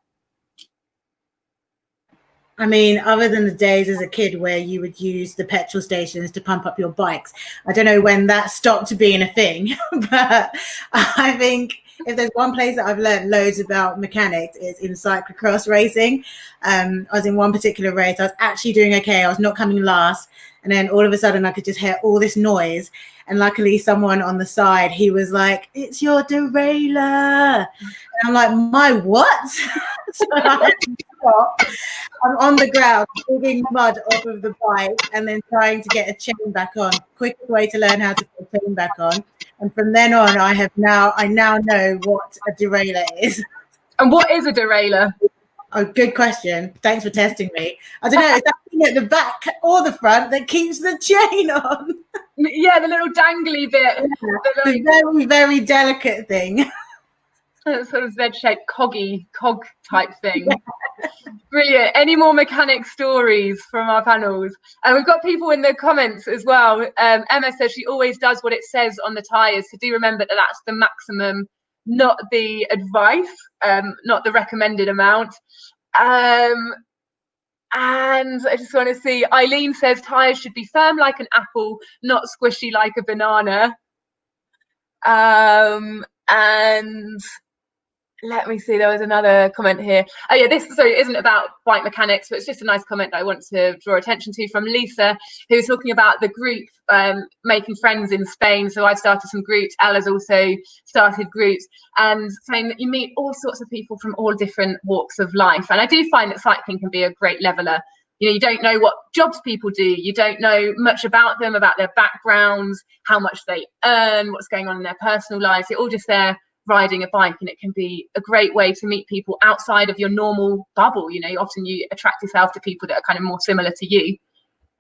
I mean, other than the days as a kid where you would use the petrol stations to pump up your bikes, I don't know when that stopped being a thing, but I think if there's one place that I've learned loads about mechanics, it's in cyclocross racing. I was in one particular race. I was actually doing okay. I was not coming last. And then all of a sudden I could just hear all this noise. And luckily someone on the side, he was like, "It's your derailleur." And I'm like, "My what?" So I had to stop. I'm on the ground, digging mud off of the bike and then trying to get a chain back on. Quickest way to learn how to put a chain back on. And from then on, I now know what a derailleur is. And what is a derailleur? Oh, good question. Thanks for testing me. I don't know, is that thing at the back or the front that keeps the chain on? Yeah, the little dangly bit. The very, very delicate thing. Sort of Z-shaped cog type thing. Brilliant. Any more mechanic stories from our panels? And we've got people in the comments as well. Emma says she always does what it says on the tyres. So do remember that that's the maximum, not the advice, not the recommended amount. And I just want to see, Eileen says tyres should be firm like an apple, not squishy like a banana. And let me see, there was another comment here. Oh yeah, this isn't about bike mechanics, but it's just a nice comment that I want to draw attention to from Lisa, who's talking about the group making friends in Spain. So I've started some groups, Ella's also started groups, and saying that you meet all sorts of people from all different walks of life. And I do find that cycling can be a great leveler. You know, you don't know what jobs people do, you don't know much about them, about their backgrounds, how much they earn, what's going on in their personal lives. You're all just there riding a bike, and it can be a great way to meet people outside of your normal bubble. You know, often you attract yourself to people that are kind of more similar to you.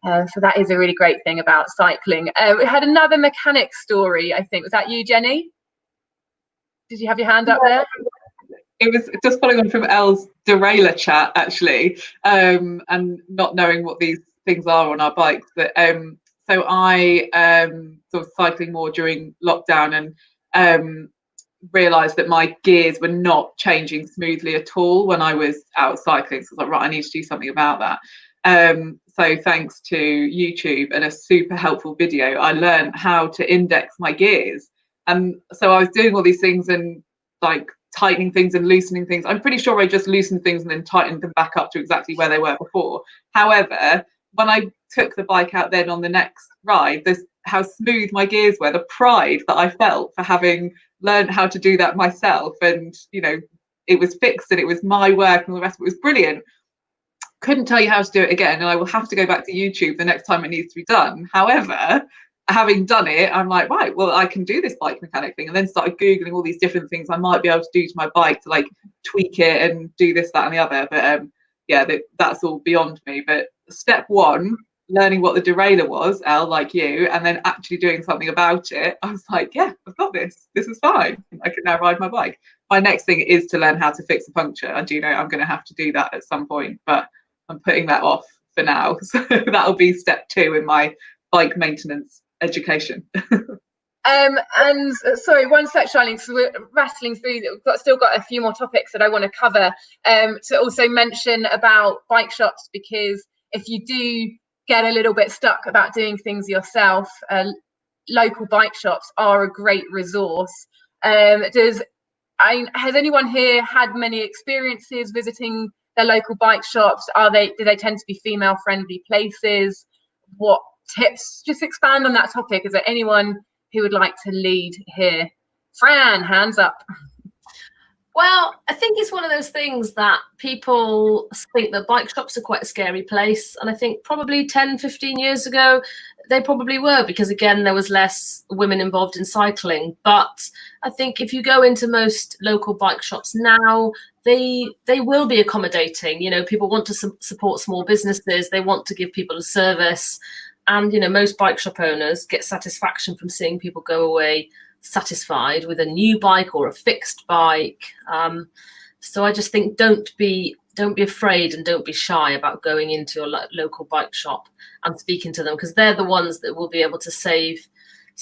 So that is a really great thing about cycling. We had another mechanic story, I think. Was that you, Jenny? Did you have your hand up there? It was just following on from Elle's derailleur chat, actually, and not knowing what these things are on our bikes. But so I sort of cycling more during lockdown, and realised that my gears were not changing smoothly at all when I was out cycling. So I was like, right, I need to do something about that. So thanks to YouTube and a super helpful video, I learned how to index my gears. And so I was doing all these things and like tightening things and loosening things. I'm pretty sure I just loosened things and then tightened them back up to exactly where they were before. However, when I took the bike out then on the next ride, how smooth my gears were, the pride that I felt for having learned how to do that myself, and you know, it was fixed and it was my work and all the rest of it was brilliant. Couldn't tell you how to do it again, and I will have to go back to YouTube the next time it needs to be done. However, having done it, I'm like, right, well, I can do this bike mechanic thing, and then started googling all these different things I might be able to do to my bike to like tweak it and do this, that and the other. But yeah, that's all beyond me. But step one, learning what the derailleur was, Elle, like you, and then actually doing something about it, I was like, yeah, I've got this. This is fine. I can now ride my bike. My next thing is to learn how to fix a puncture. I do know I'm going to have to do that at some point, but I'm putting that off for now. So that'll be step 2 in my bike maintenance education. And sorry, one sec, Charline, so we're rattling through. We've still got a few more topics that I want to cover. To also mention about bike shops, because if you do get a little bit stuck about doing things yourself, local bike shops are a great resource. Has anyone here had many experiences visiting their local bike shops? Do they tend to be female friendly places? What tips? Just expand on that topic. Is there anyone who would like to lead here? Fran, hands up. Well, I think it's one of those things that people think that bike shops are quite a scary place. And I think probably 10, 15 years ago, they probably were, because again, there was less women involved in cycling. But I think if you go into most local bike shops now, they will be accommodating. You know, people want to support small businesses. They want to give people a service. And, you know, most bike shop owners get satisfaction from seeing people go away satisfied with a new bike or a fixed bike. So I just think don't be afraid and don't be shy about going into your local bike shop and speaking to them, because they're the ones that will be able to save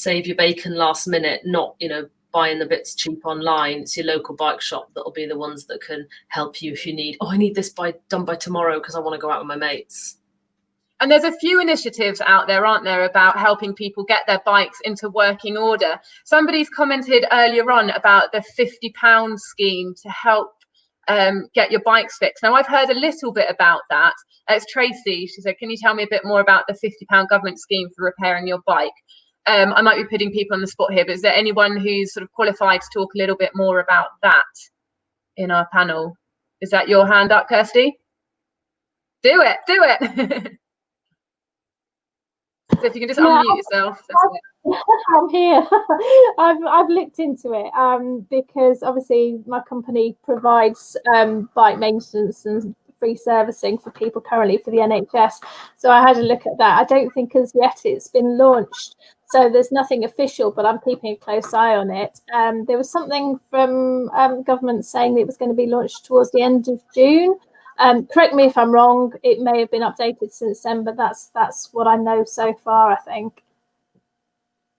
your bacon last minute, not, you know, buying the bits cheap online. It's your local bike shop that will be the ones that can help you if you need, I need this done by tomorrow because I want to go out with my mates. And there's a few initiatives out there, aren't there, about helping people get their bikes into working order. Somebody's commented earlier on about the £50 scheme to help get your bikes fixed. Now, I've heard a little bit about that. It's Tracy. She said, can you tell me a bit more about the £50 government scheme for repairing your bike? I might be putting people on the spot here, but is there anyone who's sort of qualified to talk a little bit more about that in our panel? Is that your hand up, Kirsti? Do it. So if you can just unmute yourself. I'm here. I've looked into it because obviously my company provides bike maintenance and free servicing for people currently for the NHS. So I had a look at that. I don't think as yet it's been launched. So there's nothing official, but I'm keeping a close eye on it. There was something from government saying that it was going to be launched towards the end of June. Correct me if I'm wrong. It may have been updated since then, but that's what I know so far, I think.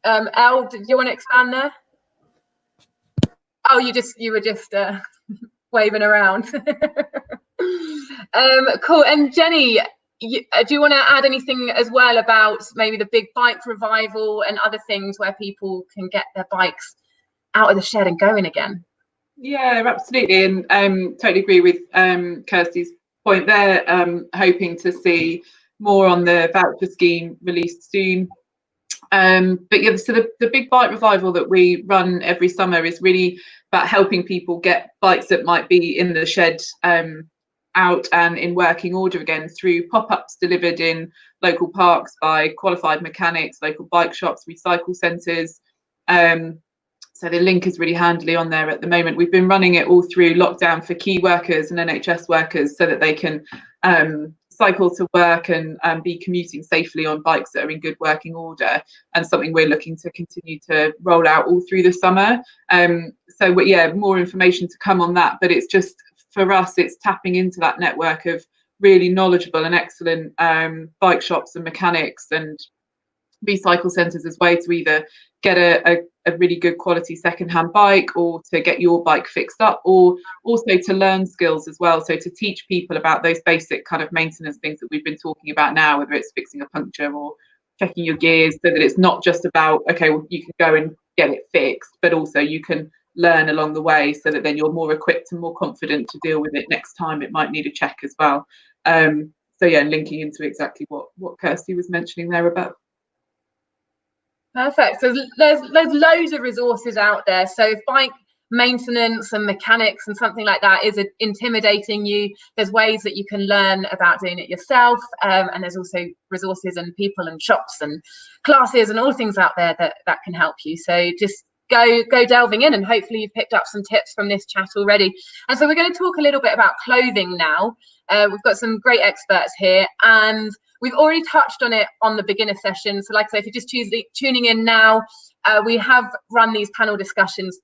Elle, do you want to expand there? Oh, you were just waving around. Cool. And Jenny, do you want to add anything as well about maybe the big bike revival and other things where people can get their bikes out of the shed and going again? Yeah, absolutely, and totally agree with Kirsti's point there. Hoping to see more on the voucher scheme released soon. But yeah, so the big bike revival that we run every summer is really about helping people get bikes that might be in the shed out and in working order again through pop-ups delivered in local parks by qualified mechanics, local bike shops, recycle centres. So the link is really handily on there at the moment. We've been running it all through lockdown for key workers and NHS workers so that they can cycle to work and be commuting safely on bikes that are in good working order, and something we're looking to continue to roll out all through the summer. So yeah, more information to come on that, but it's just, for us, it's tapping into that network of really knowledgeable and excellent bike shops and mechanics and recycle centres as way to either get a really good quality second-hand bike, or to get your bike fixed up, or also to learn skills as well. So to teach people about those basic kind of maintenance things that we've been talking about now, whether it's fixing a puncture or checking your gears, so that it's not just about, okay, well, you can go and get it fixed, but also you can learn along the way, so that then you're more equipped and more confident to deal with it next time it might need a check as well. So yeah, linking into exactly what Kirsti was mentioning there about. Perfect. So there's loads of resources out there. So if bike maintenance and mechanics and something like that is intimidating you, there's ways that you can learn about doing it yourself. And there's also resources and people and shops and classes and all things out there that can help you. So just go delving in, and hopefully you've picked up some tips from this chat already. And so we're going to talk a little bit about clothing now. We've got some great experts here, and we've already touched on it on the beginner session. So like I say, if you're just tuning in now, we have run these panel discussions,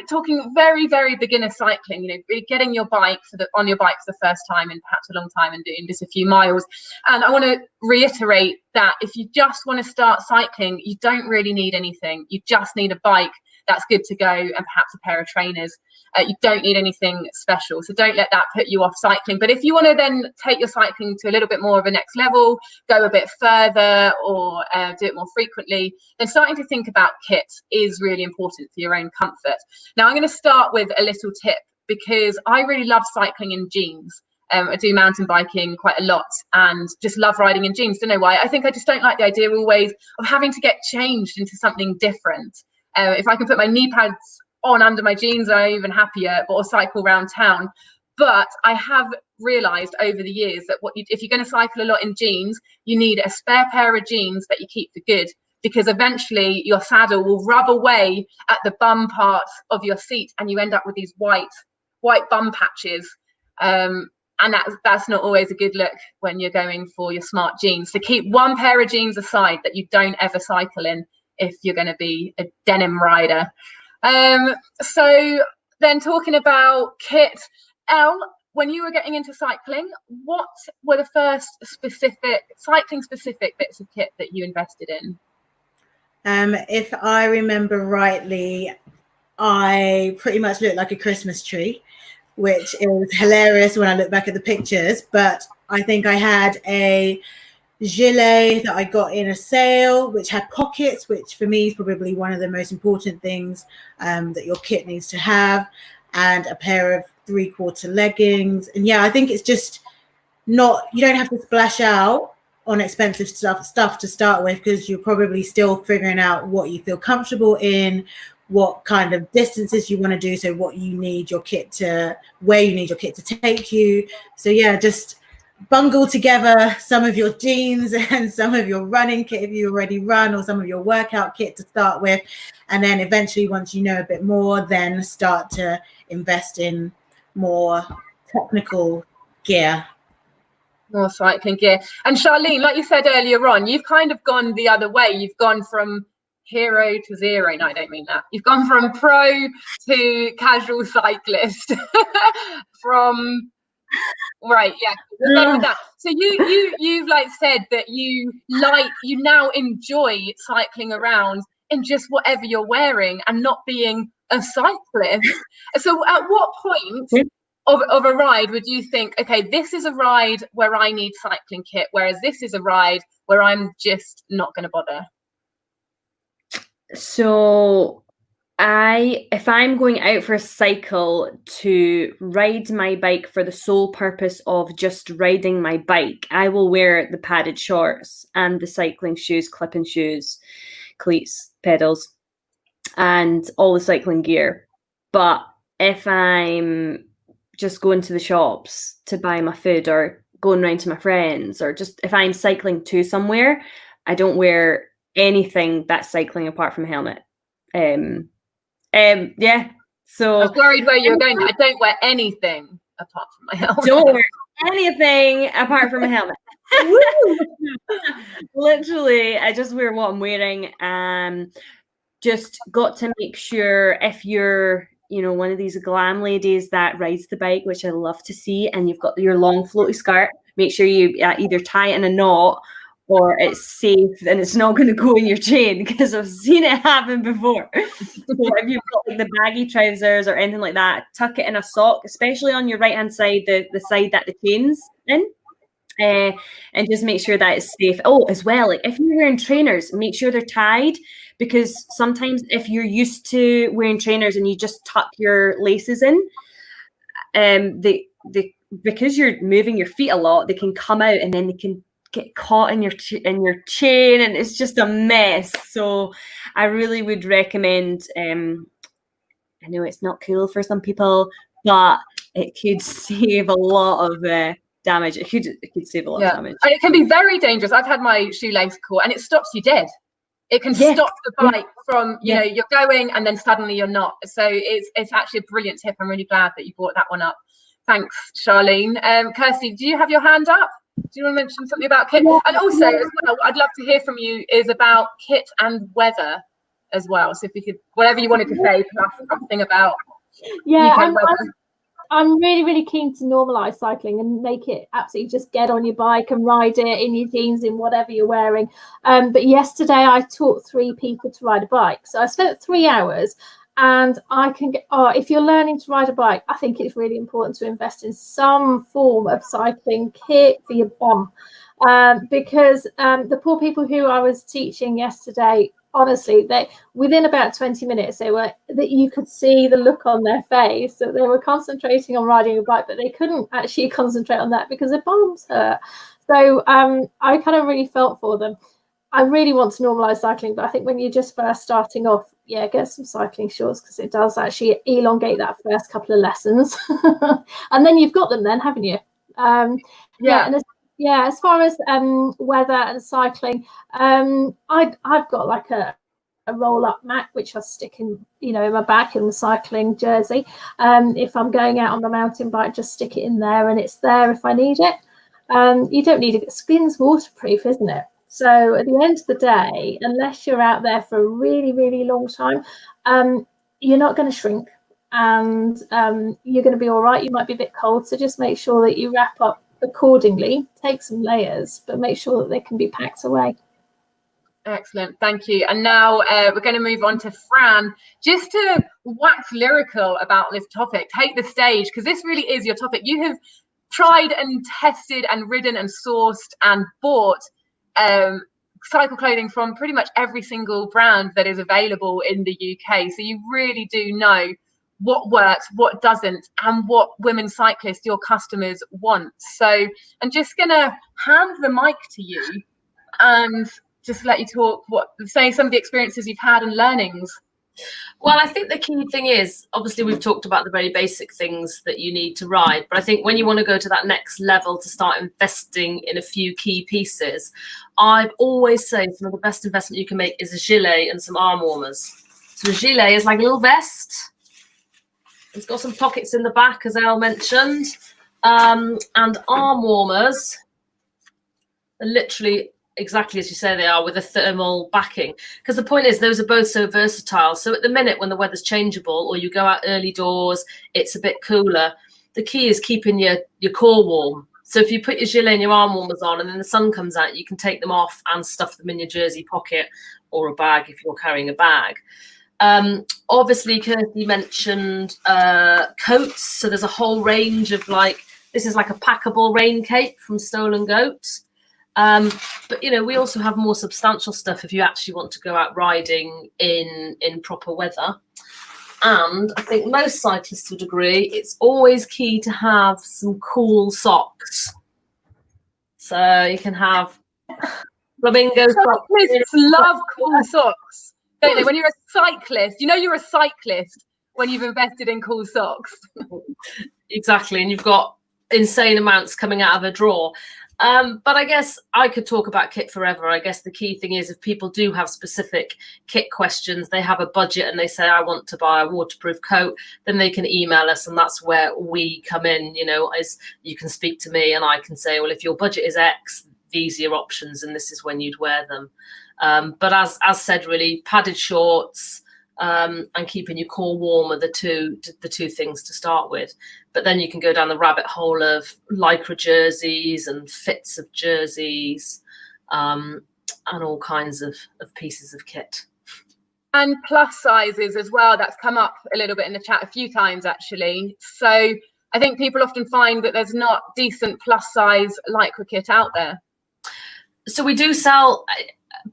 talking very, very beginner cycling, really getting your bike on your bike for the first time in perhaps a long time and doing just a few miles. And I want to reiterate that if you just want to start cycling, you don't really need anything. You just need a bike that's good to go and perhaps a pair of trainers. You don't need anything special, so don't let that put you off cycling. But if you want to then take your cycling to a little bit more of a next level, go a bit further, or do it more frequently, then starting to think about kit is really important for your own comfort. Now, I'm going to start with a little tip, because I really love cycling in jeans. I do mountain biking quite a lot and just love riding in jeans. Don't know why. I think I just don't like the idea always of having to get changed into something different. If I can put my knee pads on under my jeans, I'm even happier, or cycle around town. But I have realised over the years that if you're going to cycle a lot in jeans, you need a spare pair of jeans that you keep for good, because eventually your saddle will rub away at the bum part of your seat, and you end up with these white bum patches. And that's not always a good look when you're going for your smart jeans. So keep one pair of jeans aside that you don't ever cycle in if you're going to be a denim rider. So then, talking about kit, Elle, when you were getting into cycling, what were the first cycling specific bits of kit that you invested in? If I remember rightly, I pretty much looked like a Christmas tree, which is hilarious when I look back at the pictures. But I think I had a gilet that I got in a sale, which had pockets, which for me is probably one of the most important things that your kit needs to have, and a pair of 3/4 leggings. And yeah, I think it's just you don't have to splash out on expensive stuff to start with, because you're probably still figuring out what you feel comfortable in, what kind of distances you want to do, so what you need your kit to, where you need your kit to take you. So yeah, just bungle together some of your jeans and some of your running kit if you already run, or some of your workout kit to start with, and then eventually, once you know a bit more, then start to invest in more technical gear. More cycling gear. And Charline, like you said earlier on, you've kind of gone the other way. You've gone from hero to zero. No, I don't mean that. You've gone from pro to casual cyclist. From right, yeah, we'll go with that. So you've like said that you now enjoy cycling around in just whatever you're wearing and not being a cyclist. So at what point of a ride would you think, okay, this is a ride where I need cycling kit, whereas this is a ride where I'm just not going to bother? So if I'm going out for a cycle to ride my bike for the sole purpose of just riding my bike, I will wear the padded shorts and the cycling shoes, clipping shoes, cleats, pedals, and all the cycling gear. But if I'm just going to the shops to buy my food, or going round to my friends, or just if I'm cycling to somewhere, I don't wear anything that's cycling apart from a helmet. Yeah. So I was worried where you were going. I don't wear anything apart from my helmet. Don't wear anything apart from a helmet. Literally, I just wear what I'm wearing. Just got to make sure, if you're, one of these glam ladies that rides the bike, which I love to see, and you've got your long floaty skirt, make sure you either tie it in a knot, or it's safe and it's not going to go in your chain, because I've seen it happen before. So if you've got like the baggy trousers or anything like that, tuck it in a sock, especially on your right hand side, the side that the chain's in. And just make sure that it's safe. Oh, as well, like if you're wearing trainers, make sure they're tied, because sometimes if you're used to wearing trainers and you just tuck your laces in, because you're moving your feet a lot, they can come out and then they can get caught in your chain, and it's just a mess. So I really would recommend, I know it's not cool for some people, but it could save a lot of damage. It could save a lot of damage. And it can be very dangerous. I've had my shoelace caught and it stops you dead. It can stop the bike from, you know, you're going and then suddenly you're not. So it's actually a brilliant tip. I'm really glad that you brought that one up. Thanks, Charline. Kirsty, do you have your hand up? Do you want to mention something about kit? And also, as well, I'd love to hear from you is about kit and weather as well. So if you could, whatever you wanted to say, plus something about UK weather. I'm really, really keen to normalise cycling and make it absolutely just get on your bike and ride it in your jeans, in whatever you're wearing. But yesterday I taught 3 people to ride a bike. So I spent 3 hours, and I can get, if you're learning to ride a bike, I think it's really important to invest in some form of cycling kit for your bum. Because the poor people who I was teaching yesterday, honestly, they within about 20 minutes, that you could see the look on their face that they were concentrating on riding a bike, but they couldn't actually concentrate on that because their bums hurt. So I kind of really felt for them. I really want to normalise cycling, but I think when you're just first starting off, get some cycling shorts, because it does actually elongate that first couple of lessons. And then you've got them then, haven't you? As far as weather and cycling, I've got like a roll-up mat which I stick in, in my back in the cycling jersey. If I'm going out on the mountain bike, just stick it in there, and it's there if I need it. You don't need it. Skin's waterproof, isn't it? So at the end of the day, unless you're out there for a really, really long time, you're not going to shrink, and you're going to be all right. You might be a bit cold, so just make sure that you wrap up accordingly. Take some layers, but make sure that they can be packed away. Excellent, thank you. And now we're going to move on to Fran, just to wax lyrical about this topic. Take the stage, because this really is your topic. You have tried and tested and ridden and sourced and bought cycle clothing from pretty much every single brand that is available in the UK. So you really do know what works, what doesn't, and what women cyclists, your customers, want. So I'm just gonna hand the mic to you and just let you talk, say some of the experiences you've had and learnings. Well, I think the key thing is, obviously we've talked about the very basic things that you need to ride, but I think when you want to go to that next level to start investing in a few key pieces, I've always say some of the best investment you can make is a gilet and some arm warmers. So a gilet is like a little vest. It's got some pockets in the back, as Elle mentioned, and arm warmers are literally exactly as you say they are, with a thermal backing, because the point is those are both so versatile. So at the minute when the weather's changeable or you go out early doors, it's a bit cooler, the key is keeping your core warm. So if you put your gilet and your arm warmers on and then the sun comes out, you can take them off and stuff them in your jersey pocket or a bag if you're carrying a bag. Obviously Kirsti mentioned coats, so there's a whole range of, like, this is like a packable rain cape from Stolen Goat. But you know, we also have more substantial stuff if you actually want to go out riding in proper weather. And I think most cyclists would agree it's always key to have some cool socks. So you can have flamingo socks. Cyclists love cool socks, don't they? When you're a cyclist, you know you're a cyclist when you've invested in cool socks. Exactly, and you've got insane amounts coming out of a drawer. But I guess I could talk about kit forever. I guess the key thing is if people do have specific kit questions, they have a budget and they say, I want to buy a waterproof coat, then they can email us, and that's where we come in. You know, as you can speak to me and I can say, well, if your budget is X, these are your options and this is when you'd wear them. But as said, really, padded shorts and keeping your core warm are the two things to start with. But then you can go down the rabbit hole of lycra jerseys and fits of jerseys and all kinds of pieces of kit. And plus sizes as well. That's come up a little bit in the chat a few times, actually. So I think people often find that there's not decent plus size lycra kit out there. So we do sell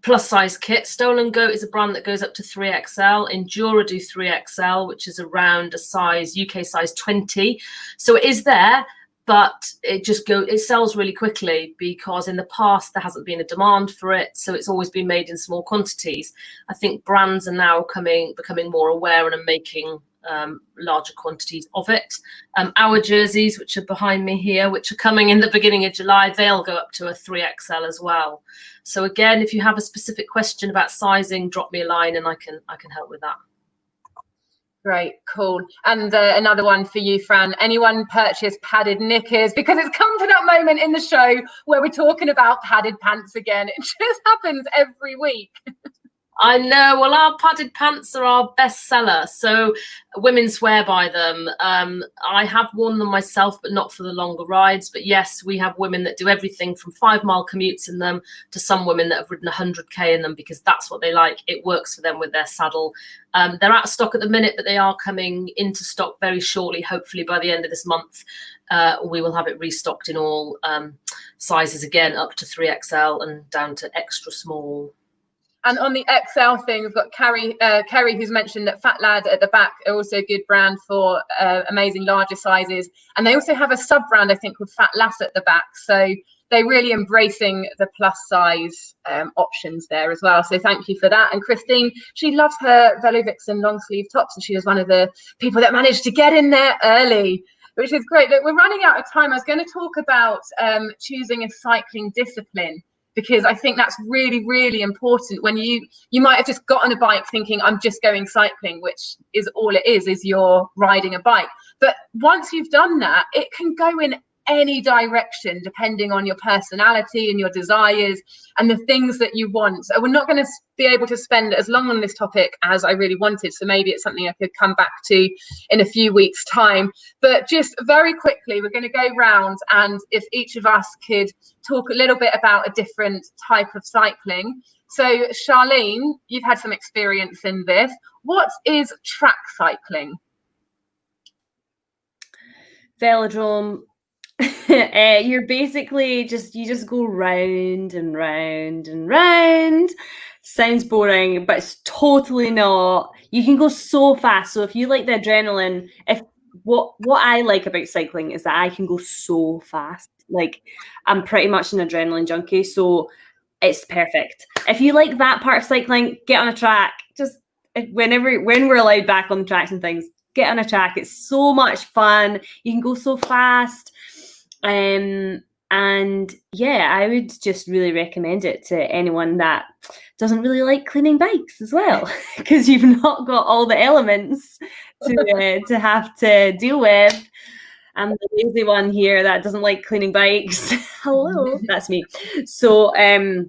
plus size kit. Stolen Goat is a brand that goes up to 3XL. Endura do 3XL, which is around a size, UK size 20. So it is there, but it sells really quickly because in the past there hasn't been a demand for it. So it's always been made in small quantities. I think brands are now becoming more aware and are making larger quantities of it. Our jerseys, which are behind me here, which are coming in the beginning of July, they'll go up to a 3XL as well. So again, if you have a specific question about sizing, drop me a line and I can help with that. Great, cool. And another one for you, Fran. Anyone purchase padded knickers? Because it's come to that moment in the show where we're talking about padded pants again. It just happens every week. I know. Well, our padded pants are our best seller, so women swear by them. I have worn them myself, but not for the longer rides. But yes, we have women that do everything from 5-mile commutes in them to some women that have ridden 100k in them because that's what they like. It works for them with their saddle. They're out of stock at the minute, but they are coming into stock very shortly. Hopefully by the end of this month, we will have it restocked in all sizes again, up to 3XL and down to extra small. And on the XL thing, we've got Kerry, who's mentioned that Fat Lad at the back are also a good brand for amazing larger sizes. And they also have a sub-brand, I think, called Fat Lass at the back. So they're really embracing the plus size options there as well. So thank you for that. And Christine, she loves her Velodrome long sleeve tops. And she was one of the people that managed to get in there early, which is great. Look, we're running out of time. I was going to talk about choosing a cycling discipline, because I think that's really, really important. When you might have just got on a bike thinking, I'm just going cycling, which is all it is you're riding a bike. But once you've done that, it can go in any direction depending on your personality and your desires and the things that you want. So we're not going to be able to spend as long on this topic as I really wanted, so maybe it's something I could come back to in a few weeks' time. But just very quickly, we're going to go round, and if each of us could talk a little bit about a different type of cycling. So Charline, you've had some experience in this. What is track cycling? Velodrome. You're basically you just go round and round and round. Sounds boring, but it's totally not. You can go so fast. So if you like the adrenaline, what I like about cycling is that I can go so fast. Like, I'm pretty much an adrenaline junkie, so it's perfect. If you like that part of cycling, get on a track. Just when we're allowed back on the tracks and things, get on a track. It's so much fun. You can go so fast. And yeah, I would just really recommend it to anyone that doesn't really like cleaning bikes as well, because you've not got all the elements to have to deal with. I'm the lazy one here that doesn't like cleaning bikes. Hello, that's me. So I don't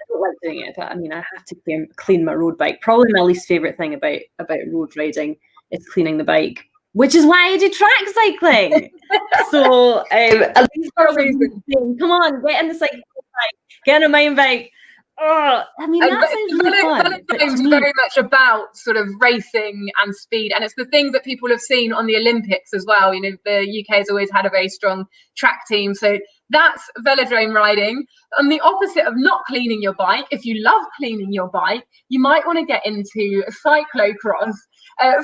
like doing it, but I mean, I have to clean my road bike. Probably my least favorite thing about road riding is cleaning the bike, which is why I do track cycling. So at least come on, get in the cycling bike, get on a mountain bike. Oh, I mean, that sounds really fun. Velodrome's very much about sort of racing and speed, and it's the things that people have seen on the Olympics as well. You know, the UK has always had a very strong track team, so that's velodrome riding. On the opposite of not cleaning your bike, if you love cleaning your bike, you might want to get into cyclocross.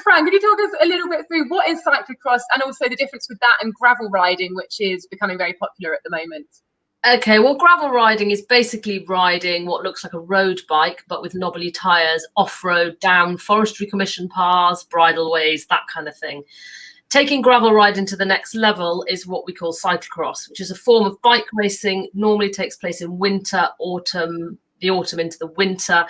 Fran, could you talk us a little bit through what is cyclocross and also the difference with that and gravel riding, which is becoming very popular at the moment? Okay, well, gravel riding is basically riding what looks like a road bike, but with knobbly tyres, off-road, down forestry commission paths, bridleways, that kind of thing. Taking gravel riding to the next level is what we call cyclocross, which is a form of bike racing, normally takes place in winter, the autumn into the winter.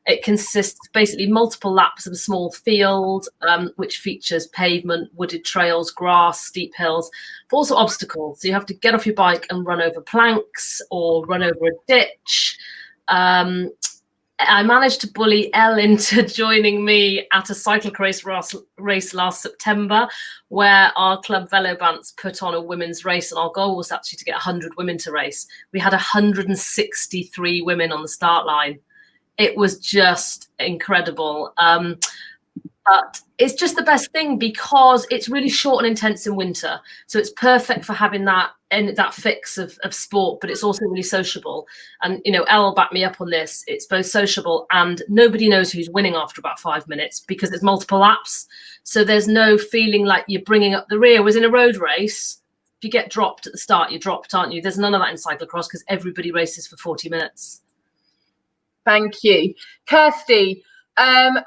It consists basically multiple laps of a small field, which features pavement, wooded trails, grass, steep hills, but also obstacles. So you have to get off your bike and run over planks or run over a ditch. I managed to bully Elle into joining me at a cyclocross race last September, where our club Bants put on a women's race, and our goal was actually to get 100 women to race. We had 163 women on the start line. It was just incredible. But it's just the best thing because it's really short and intense in winter. So it's perfect for having that fix of sport, but it's also really sociable. And, you know, Elle backed me up on this. It's both sociable and nobody knows who's winning after about 5 minutes because it's multiple laps. So there's no feeling like you're bringing up the rear. Whereas in a road race, if you get dropped at the start, you're dropped, aren't you? There's none of that in cyclocross because everybody races for 40 minutes. Thank you. Kirsti,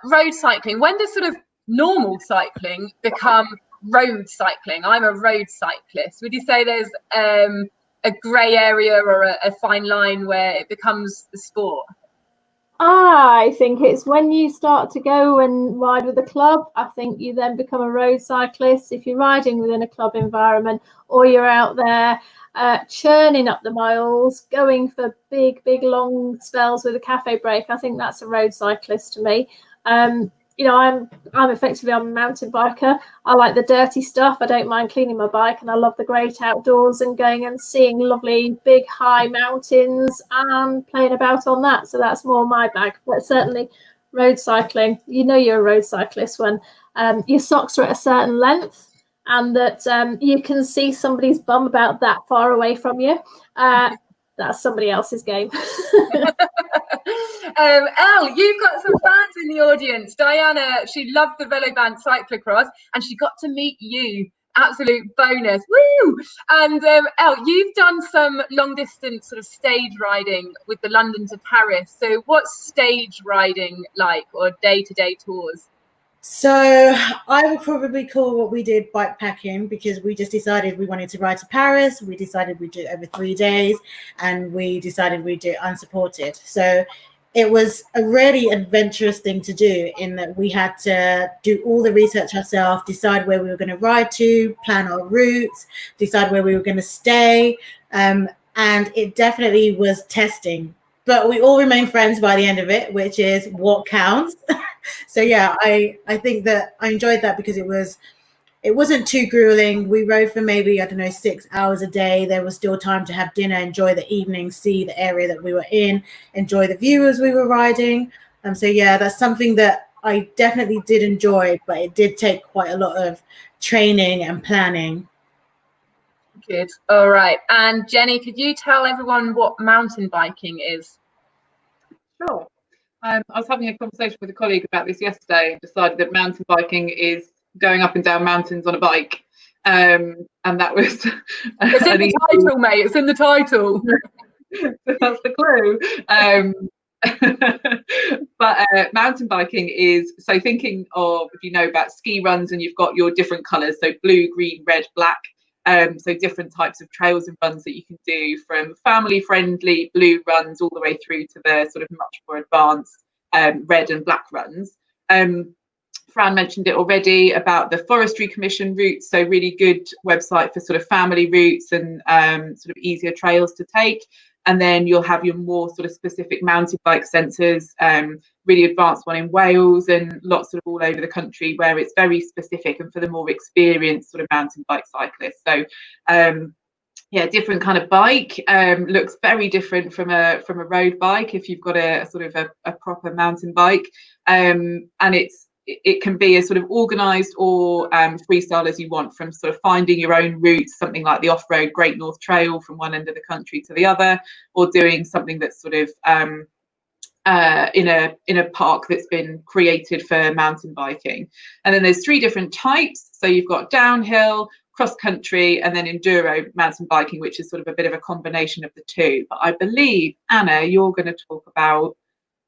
road cycling, when does sort of normal cycling become road cycling? I'm a road cyclist. Would you say there's a grey area or a fine line where it becomes the sport? I think it's when you start to go and ride with a club. I think you then become a road cyclist. If you're riding within a club environment or you're out there churning up the miles, going for big long spells with a cafe break, I think that's a road cyclist to me. You know, I'm effectively a mountain biker. I like the dirty stuff. I don't mind cleaning my bike, and I love the great outdoors and going and seeing lovely big high mountains and playing about on that. So that's more my bag. But certainly road cycling, you know you're a road cyclist when your socks are at a certain length and that you can see somebody's bum about that far away from you. That's somebody else's game. Elle, you've got some fans in the audience. Diana, she loved the Velodrome cyclocross and she got to meet you. Absolute bonus. Woo! And Elle, you've done some long distance sort of stage riding with the London to Paris. So what's stage riding like, or day-to-day tours? So I would probably call what we did bike packing, because we just decided we wanted to ride to Paris. We decided we'd do it over 3 days, and we decided we'd do it unsupported. So it was a really adventurous thing to do, in that we had to do all the research ourselves, decide where we were going to ride to, plan our routes, decide where we were going to stay. And it definitely was testing. But we all remained friends by the end of it, which is what counts. So yeah, I think that I enjoyed that because it wasn't too grueling. We rode for maybe, 6 hours a day. There was still time to have dinner, enjoy the evening, see the area that we were in, enjoy the view as we were riding. So yeah, that's something that I definitely did enjoy, but it did take quite a lot of training and planning. Good. All right. And Jenny, could you tell everyone what mountain biking is? Sure. I was having a conversation with a colleague about this yesterday and decided that mountain biking is going up and down mountains on a bike. And that was... It's in the title, mate. It's in the title. That's the clue. But mountain biking is, so thinking of, if you know about ski runs and you've got your different colours, so blue, green, red, black. So different types of trails and runs that you can do, from family friendly blue runs all the way through to the sort of much more advanced red and black runs. Fran mentioned it already about the Forestry Commission routes, so really good website for sort of family routes and sort of easier trails to take. And then you'll have your more sort of specific mountain bike centres, really advanced one in Wales and lots of all over the country where it's very specific and for the more experienced sort of mountain bike cyclists. So yeah, different kind of bike, looks very different from a road bike if you've got a sort of a proper mountain bike, and it can be as sort of organised or freestyle as you want, from sort of finding your own routes, something like the off-road Great North Trail from one end of the country to the other, or doing something that's sort of in a park that's been created for mountain biking. And then there's 3 different types. So you've got downhill, cross country, and then enduro mountain biking, which is sort of a bit of a combination of the 2. But I believe, Anna, you're going to talk about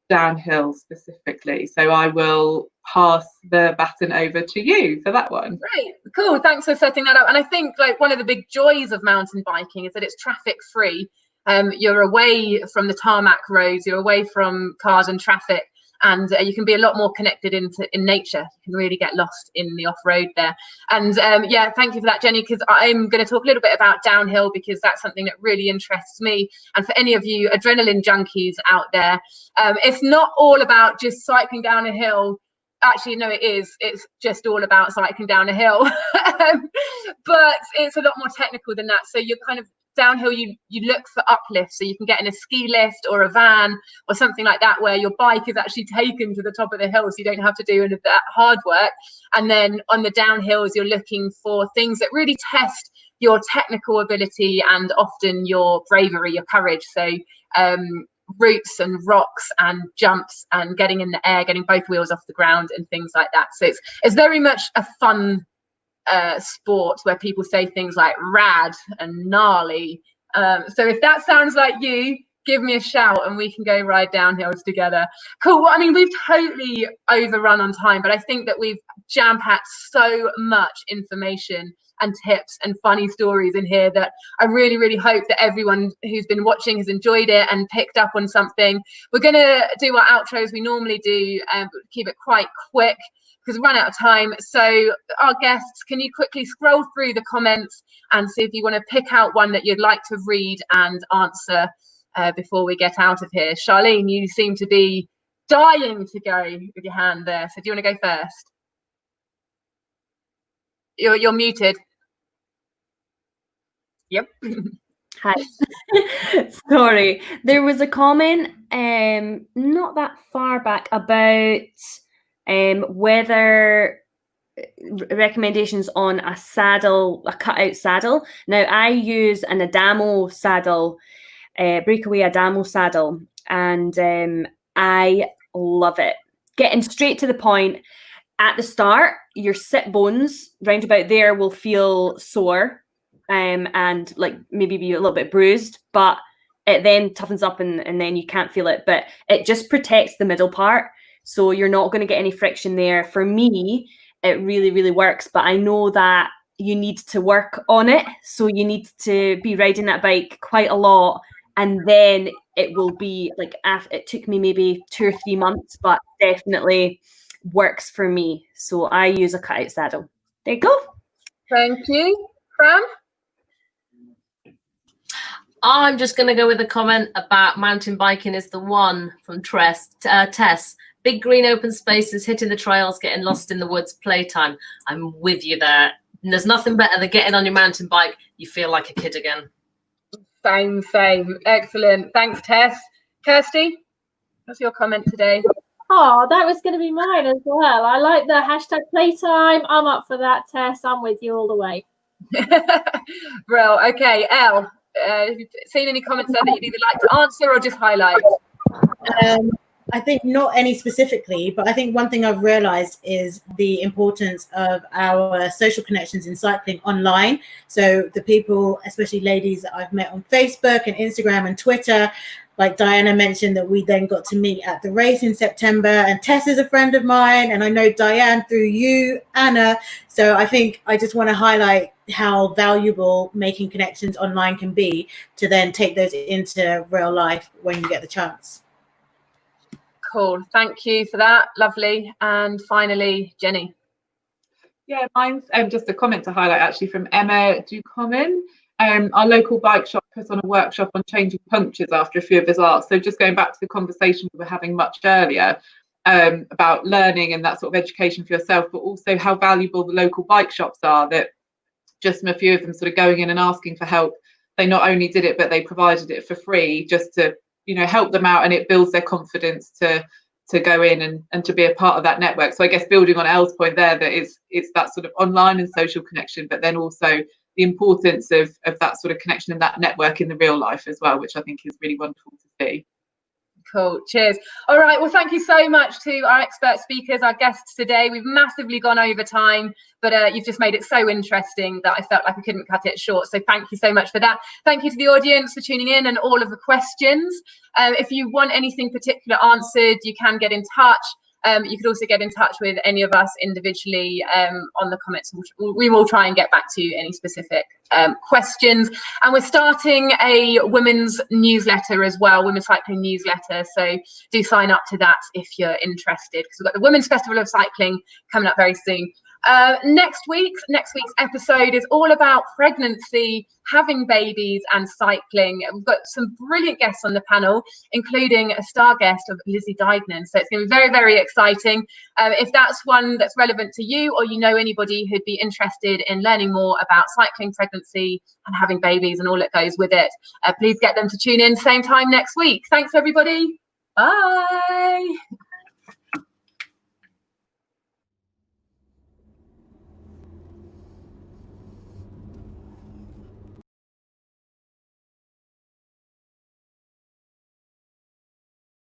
downhill specifically, so I will pass the baton over to you for that one. Great, cool, thanks for setting that up. And I think like one of the big joys of mountain biking is that it's traffic free. You're away from the tarmac roads, you're away from cars and traffic, and you can be a lot more connected in nature. You can really get lost in the off-road there. And yeah, thank you for that, Jenny, because I'm going to talk a little bit about downhill, because that's something that really interests me. And for any of you adrenaline junkies out there, it's not all about just cycling down a hill. Actually, no, it is. It's just all about cycling down a hill. But it's a lot more technical than that. So you're kind of downhill, you look for uplift, so you can get in a ski lift or a van or something like that, where your bike is actually taken to the top of the hill, so you don't have to do any of that hard work. And then on the downhills, you're looking for things that really test your technical ability and often your bravery, your courage. So roots and rocks and jumps and getting in the air, getting both wheels off the ground and things like that. So it's very much a fun sport where people say things like rad and gnarly. So if that sounds like you, give me a shout and we can go ride downhills together. Cool. Well, I mean, we've totally overrun on time, but I think that we've jam-packed so much information and tips and funny stories in here that I really, really hope that everyone who's been watching has enjoyed it and picked up on something. We're going to do our outro as we normally do, and keep it quite quick because we run out of time. So our guests, can you quickly scroll through the comments and see if you want to pick out one that you'd like to read and answer before we get out of here? Charline, you seem to be dying to go with your hand there. So do you want to go first? You're muted. Yep. Hi. Sorry. There was a comment not that far back about whether recommendations on a saddle, a cutout saddle. Now I use an Adamo saddle, breakaway Adamo saddle, and I love it. Getting straight to the point. At the start, your sit bones round about there will feel sore and like maybe be a little bit bruised, but it then toughens up and then you can't feel it. But it just protects the middle part, so you're not going to get any friction there. For me, it really, really works, but I know that you need to work on it. So you need to be riding that bike quite a lot, and then it will be like, it took me maybe 2 or 3 months, but definitely works for me. So I use a cutout saddle. There you go. Thank you. Fran? I'm just going to go with a comment about mountain biking is the one from Tess. Big green open spaces, hitting the trails, getting lost in the woods, playtime. I'm with you there. And there's nothing better than getting on your mountain bike. You feel like a kid again. Same. Excellent. Thanks, Tess. Kirsti, what's your comment today? Oh, that was going to be mine as well. I like the hashtag playtime. I'm up for that, Tess. I'm with you all the way. Bro, okay. Elle, have you seen any comments there that you'd either like to answer or just highlight? I think not any specifically, but I think one thing I've realized is the importance of our social connections in cycling online. So the people, especially ladies that I've met on Facebook and Instagram and Twitter, like Diana mentioned, that we then got to meet at the race in September, and Tess is a friend of mine, and I know Diane through you, Anna. So I think I just want to highlight how valuable making connections online can be to then take those into real life when you get the chance. Cool, thank you for that. Lovely. And finally, Jenny. Yeah, mine's just a comment to highlight actually from Emma Ducommon. Our local bike shop put on a workshop on changing punctures after a few of his arts. So just going back to the conversation we were having much earlier about learning and that sort of education for yourself, but also how valuable the local bike shops are, that just from a few of them sort of going in and asking for help, they not only did it, but they provided it for free just to, you know, help them out, and it builds their confidence to go in and to be a part of that network. So I guess building on Elle's point there, that it's that sort of online and social connection, but then also the importance of that sort of connection and that network in the real life as well, which I think is really wonderful to see. Cool, cheers. All right, well, thank you so much to our expert speakers, our guests today. We've massively gone over time, but you've just made it so interesting that I felt like I couldn't cut it short. So thank you so much for that. Thank you to the audience for tuning in and all of the questions. If you want anything particular answered, you can get in touch. You could also get in touch with any of us individually on the comments. We will try and get back to any specific questions. And we're starting a women's newsletter as well, women's cycling newsletter. So do sign up to that if you're interested, because we've got the Women's Festival of Cycling coming up very soon. Next week's episode is all about pregnancy, having babies and cycling. We've got some brilliant guests on the panel, including a star guest of Lizzie Deignan. So it's going to be very, very exciting. If that's one that's relevant to you, or you know anybody who'd be interested in learning more about cycling, pregnancy and having babies and all that goes with it, please get them to tune in same time next week. Thanks, everybody. Bye.